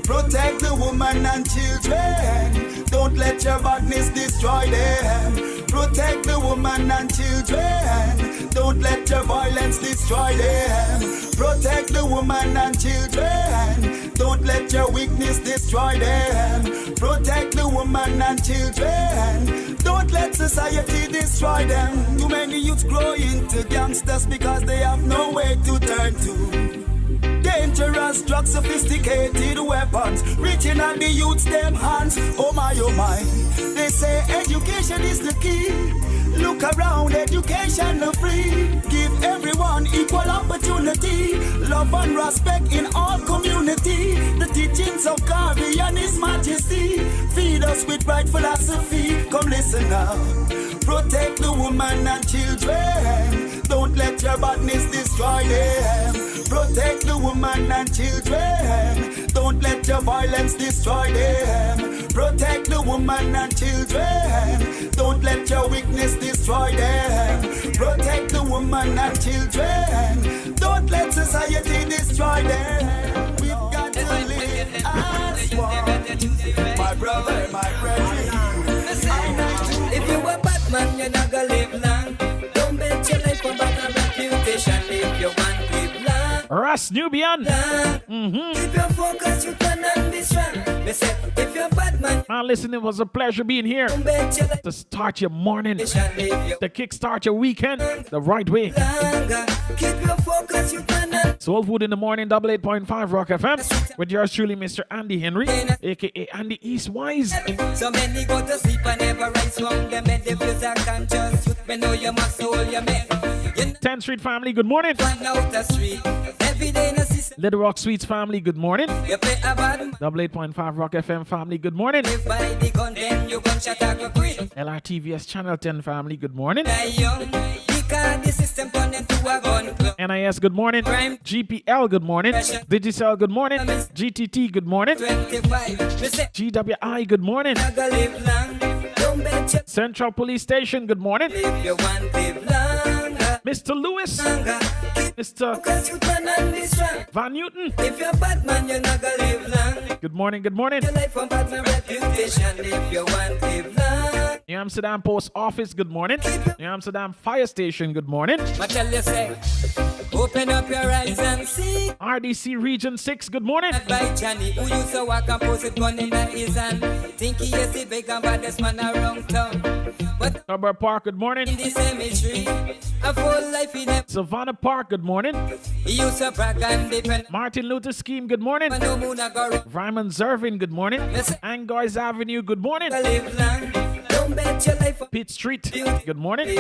Speaker 7: Protect the woman and children. Don't let your badness destroy them. Protect the woman and children. Don't let your violence destroy them. Protect the woman and children. Don't let your weakness destroy them. Protect the woman and children. Don't let society destroy them. Too many youths grow into gangsters because they have no way to turn to. Dangerous drugs, sophisticated weapons, reaching at the youths, them hands. Oh my, they say education is the key. Look around, education no free. Give everyone equal opportunity. Love and respect in all community. The teachings of Garvey and His Majesty. Feed us with right philosophy. Come listen now. Protect the woman and children. Don't let your badness destroy them. Protect the woman and children. Don't let your violence destroy them. Protect the woman and children. Don't let your weakness destroy them. Protect the woman and children. Don't let society destroy them. We've got to live as one. My brother, my brethren.
Speaker 11: If you a bad man, you're not gonna live long. Don't bet your life on bad reputation. If you want to live long.
Speaker 9: Ras Nubian.
Speaker 11: Keep your focus, you can be strong. If you're bad man.
Speaker 9: Listen, it was a pleasure being here to start your morning, to kickstart your weekend the right way.
Speaker 11: Keep your focus, you can.
Speaker 9: Soul Food in the Morning, 88.5 Rock FM, with yours truly, Mr. Andy Henry, aka Andy Eastwise.
Speaker 11: So many go to sleep and never rise from them. The views are conscious. You know you must hold your man.
Speaker 9: 10th Street family, good morning. Little Rock Sweets family, good morning. 88.5 Rock FM family, good morning. LRTVS Channel 10 family, good morning. NIS, good morning. GPL, good morning. Digicel, good morning. GTT, good morning. GWI, good morning. Central Police Station, good morning. Mr. Lewis, Mr. Van Newton.
Speaker 11: If you're bad man, you're not gonna live long.
Speaker 9: Good morning, good morning.
Speaker 11: Your life on bad man reputation. If you want to live long.
Speaker 9: New Amsterdam Post Office, good morning. New Amsterdam Fire Station, good morning.
Speaker 11: I tell you, say, open up your eyes and see.
Speaker 9: RDC Region 6, good morning.
Speaker 11: By Johnny, who used to walk and post it gun in his hand. Think he is the big and baddest man around town. But
Speaker 9: Suburb Park, good morning.
Speaker 11: In the cemetery, a full life in him.
Speaker 9: Savannah Park, good morning.
Speaker 11: He used to brag and depend.
Speaker 9: Martin Luther Scheme, good morning. Ryman Zervin, good morning. Angoys Avenue, good morning. Pitt Street, good morning.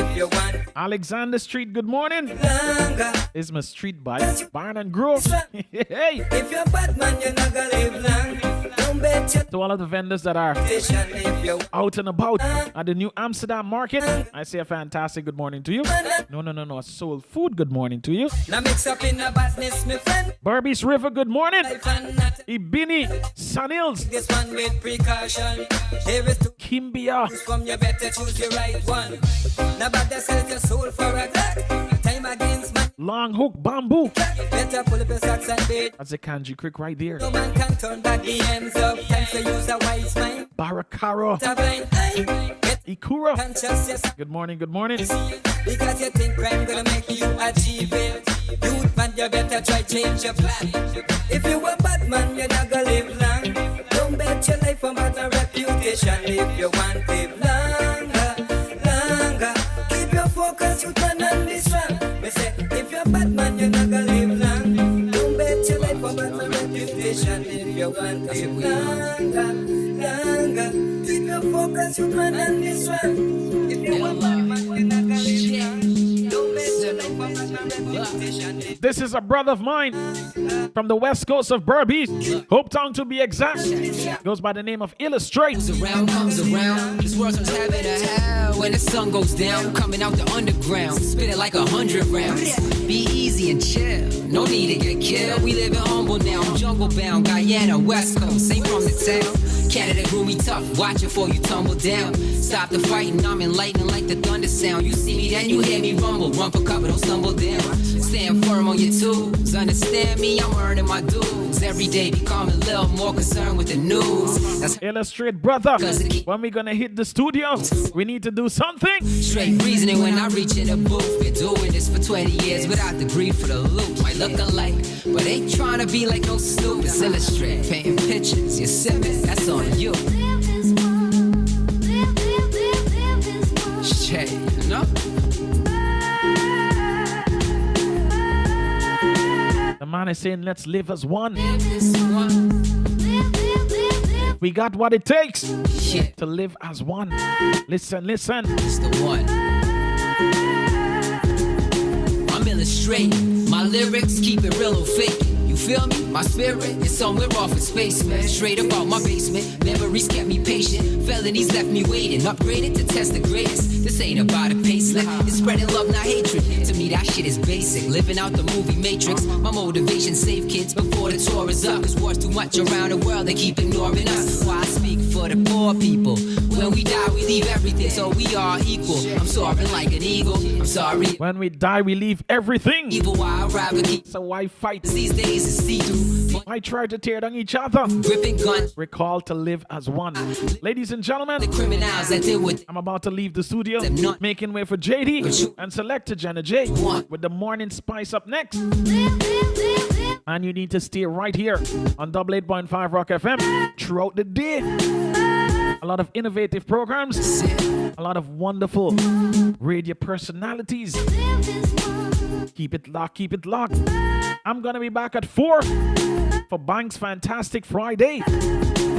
Speaker 9: Alexander Street, good morning. Isma Street by Barn and Grove. Hey.
Speaker 11: If you're bad man, you're not gonna live long.
Speaker 9: To all of the vendors that are out and about at the New Amsterdam Market, I say a fantastic good morning to you. No, a soul food good morning to you.
Speaker 11: Now mix up in the badness, my friend.
Speaker 9: Barbies River, good morning. Ibini, Sunills.
Speaker 11: This one with precaution. There is two
Speaker 9: Kimbia.
Speaker 11: from you, better choose the right one. Now better sell your soul for a clock. Time against man.
Speaker 9: Long Hook Bamboo.
Speaker 11: Better pull up your socks and bait.
Speaker 9: That's a Kanji Creek right there.
Speaker 11: No man can turn back the ends up. Time to use a wise mind.
Speaker 9: Barakara.
Speaker 11: To blind eye. Get
Speaker 9: Ikura.
Speaker 11: conscious, yes.
Speaker 9: Good morning, good morning.
Speaker 11: Because you think crime gonna make you achieve it. Youth man, you better try change your plan. If you a bad man, you're not gonna live long. Don't bet your life on bad reputation. If you want to live longer, keep your focus, you can and be strong. Me say, if you're bad man, you're not gonna live long. Don't bet your life on bad reputation. If you want to live longer, keep your focus, you can and be strong. If you a bad man, you're not gonna live long. Don't bet your life on bad reputation.
Speaker 9: This is a brother of mine from the west coast of Berbice, Hopetown to be exact. Goes by the name of Illustrate.
Speaker 12: Comes around. This world's having a hell when the sun goes down. Coming out the underground, spit it like 100 rounds. Be easy and chill, no need to get killed. We live in humble now, jungle bound, Guyana, West Coast, ain't from the town. Canada grew me tough, watch it before you tumble down. Stop the fighting, I'm enlightening like the thunder sound. You see me, then you hear me rumble. Run for cover, don't stumble down. Stand firm on your tools. Understand me, I'm earning my dues. Every day becoming a little more concerned with the news. That's
Speaker 9: Illustrate, brother. When we gonna hit the studio, we need to do something.
Speaker 12: Straight reasoning when I reach in the booth. Been doing this for 20 years without the grief for the loop. Might look alike, but ain't trying to be like no snoop. It's Illustrate, painting pictures. You see me? That's on you. Shit, no?
Speaker 9: The man is saying, let's live as one. We got what it takes to live as one. Listen.
Speaker 12: It's the one. I'm illustrating. My lyrics keep it real or fake. You feel me? My spirit is somewhere off in space, man. Straight up out my basement. Memories kept me patient. Felonies left me waiting. Upgraded to test the greatest. This ain't about a payslip. It's spreading love, not hatred. To me, that shit is basic. Living out the movie Matrix. My motivation save kids before the tour is up. Cause war's too much around the world. They keep ignoring us. Why I speak for the poor people. When we die, we leave everything. So we are equal. I'm soaring like an eagle. I'm sorry.
Speaker 9: When we die, we leave everything.
Speaker 12: Evil, why I rather keep.
Speaker 9: So why fight?
Speaker 12: These days is see-through.
Speaker 9: Why try to tear down each other?
Speaker 12: Gripping guns.
Speaker 9: We're called to live as one. Ladies and gentlemen,
Speaker 12: The criminals that deal with.
Speaker 9: I'm about to leave the studio, making way for JD and Selector Jenna J with the morning spice up next. And you need to stay right here on 88.5 Rock FM throughout the day. A lot of innovative programs, a lot of wonderful radio personalities. Keep it locked, keep it locked. I'm gonna be back at 4 for Banks Fantastic Friday.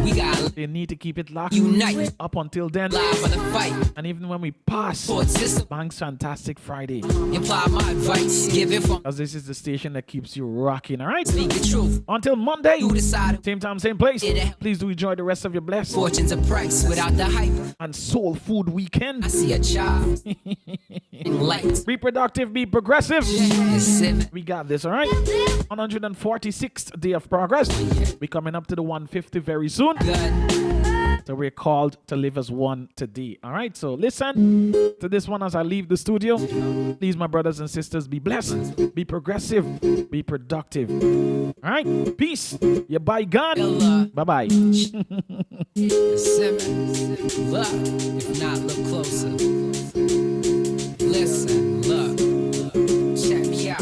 Speaker 12: We got
Speaker 9: You need to keep it locked.
Speaker 12: Unite.
Speaker 9: Up until then.
Speaker 12: live on the fight.
Speaker 9: And even when we pass,
Speaker 12: Sport system.
Speaker 9: Banks Fantastic Friday.
Speaker 12: Imply my advice. Give it from.
Speaker 9: Because this is the station that keeps you rocking, alright?
Speaker 12: Speak the truth.
Speaker 9: Until Monday,
Speaker 12: You decide.
Speaker 9: same time, same place.
Speaker 12: Yeah.
Speaker 9: Please do enjoy the rest of your blessed
Speaker 12: Fortune's a price without the hype.
Speaker 9: and soul food
Speaker 12: I
Speaker 9: weekend.
Speaker 12: see a child. In light.
Speaker 9: Be productive, be progressive.
Speaker 12: Yes,
Speaker 9: We got this, alright? 146th day of progress. We're coming up to the 150 very soon.
Speaker 12: good.
Speaker 9: So we're called to live as one today. All right. So listen to this one as I leave the studio. Please, my brothers and sisters, be blessed, be progressive, be productive. All right. Peace. You by God. Bye bye.
Speaker 12: Look, if not, look closer. Listen, look. Check me out.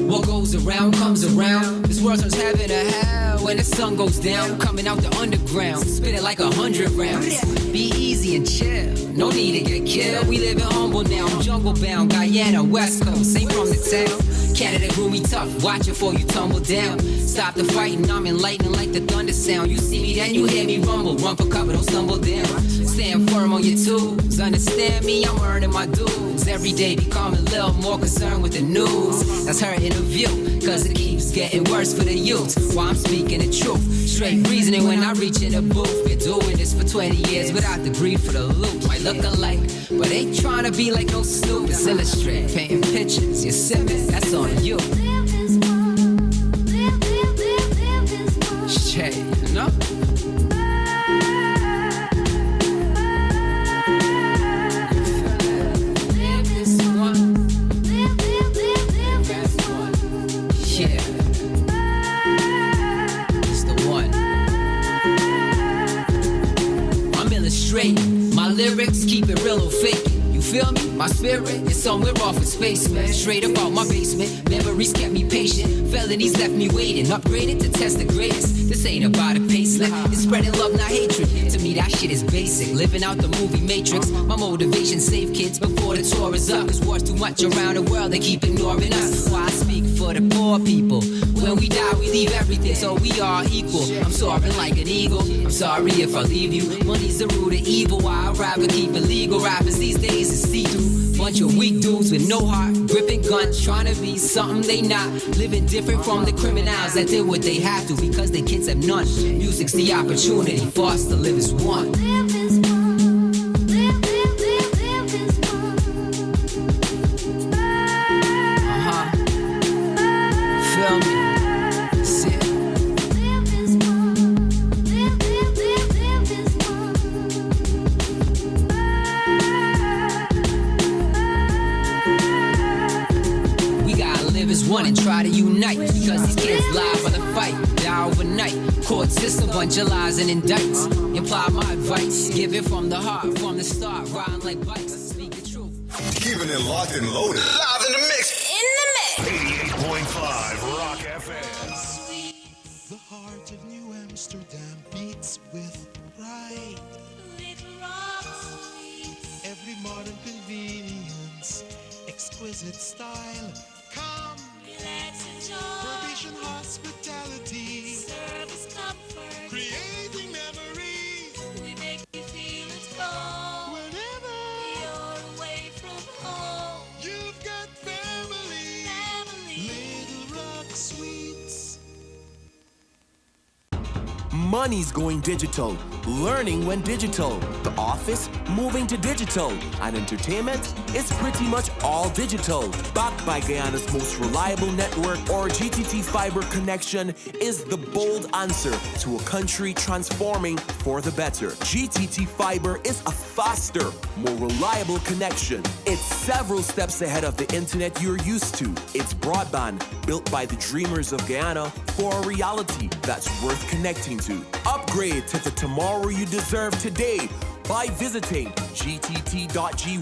Speaker 12: What goes around comes around. This world turns heaven to hell when the sun goes down. Coming out the underground, spit it like 100 rounds. Be easy and chill, no need to get killed. We live in humble now, jungle bound, Guyana, West Coast, ain't from the town. Canada grew me tough, watch it before you tumble down. Stop the fighting, I'm enlightening like the thunder sound. You see me, then you hear me rumble. Run for cover, don't stumble down. stand firm on your tools. Understand me, I'm earning my dues. Every day becoming a little more concerned with the news. That's hurting the view, cause it keeps getting worse for the youth. While I'm speaking the truth, straight reasoning when I reach in the booth. Been doing this for 20 years without the greed for the loot. Might look alike, but ain't trying to be like no Snoop. It's illustrate, painting pictures, you're sipping, that's on you. Shay, you know? My lyrics keep it real or fake. You feel me? My spirit is somewhere off in space, man. Straight up out my basement. Memories kept me patient. Felonies left me waiting. Upgraded to test the greatest. This ain't about a payslip. It's spreading love, not hatred. To me, that shit is basic. Living out the movie Matrix. My motivation save kids before the tour is up. Cause war's too much around the world. They keep ignoring us. Why I speak for the poor people. When we die, we leave everything, so we are equal. I'm soaring like an eagle. I'm sorry if I leave you. Money's the root of evil. Why I'd rather keep it legal. Rappers these days is see-through. Bunch of weak dudes with no heart, gripping guns, trying to be something they not. Living different from the criminals that did what they have to because their kids have none. Music's the opportunity for us to live as one. Feel me? One and try to unite because these kids live on the fight, die overnight. Court system, bunch of lies and indicts. Imply my advice, give it from the heart, from the start. Riding like bikes, speak the truth.
Speaker 13: Keeping it locked and loaded. Live in the mix.
Speaker 6: In the mix.
Speaker 13: 88.5 Rock FM.
Speaker 7: The heart of New Amsterdam beats with pride. Every modern convenience, exquisite style. Come, relax, enjoy. Provision hospitality, service comfort, creating memories. We make you feel at home. Whenever you're away from home, you've got family. Little Rock Suites.
Speaker 14: Money's going digital. Learning went digital. The office moving to digital. And entertainment is pretty much all digital. Backed by Guyana's most reliable network, or GTT Fiber connection is the bold answer to a country transforming for the better. GTT Fiber is a faster, more reliable connection. It's several steps ahead of the internet you're used to. It's broadband built by the dreamers of Guyana for a reality that's worth connecting to. Upgrade to the tomorrow you deserve today by visiting gtt.gy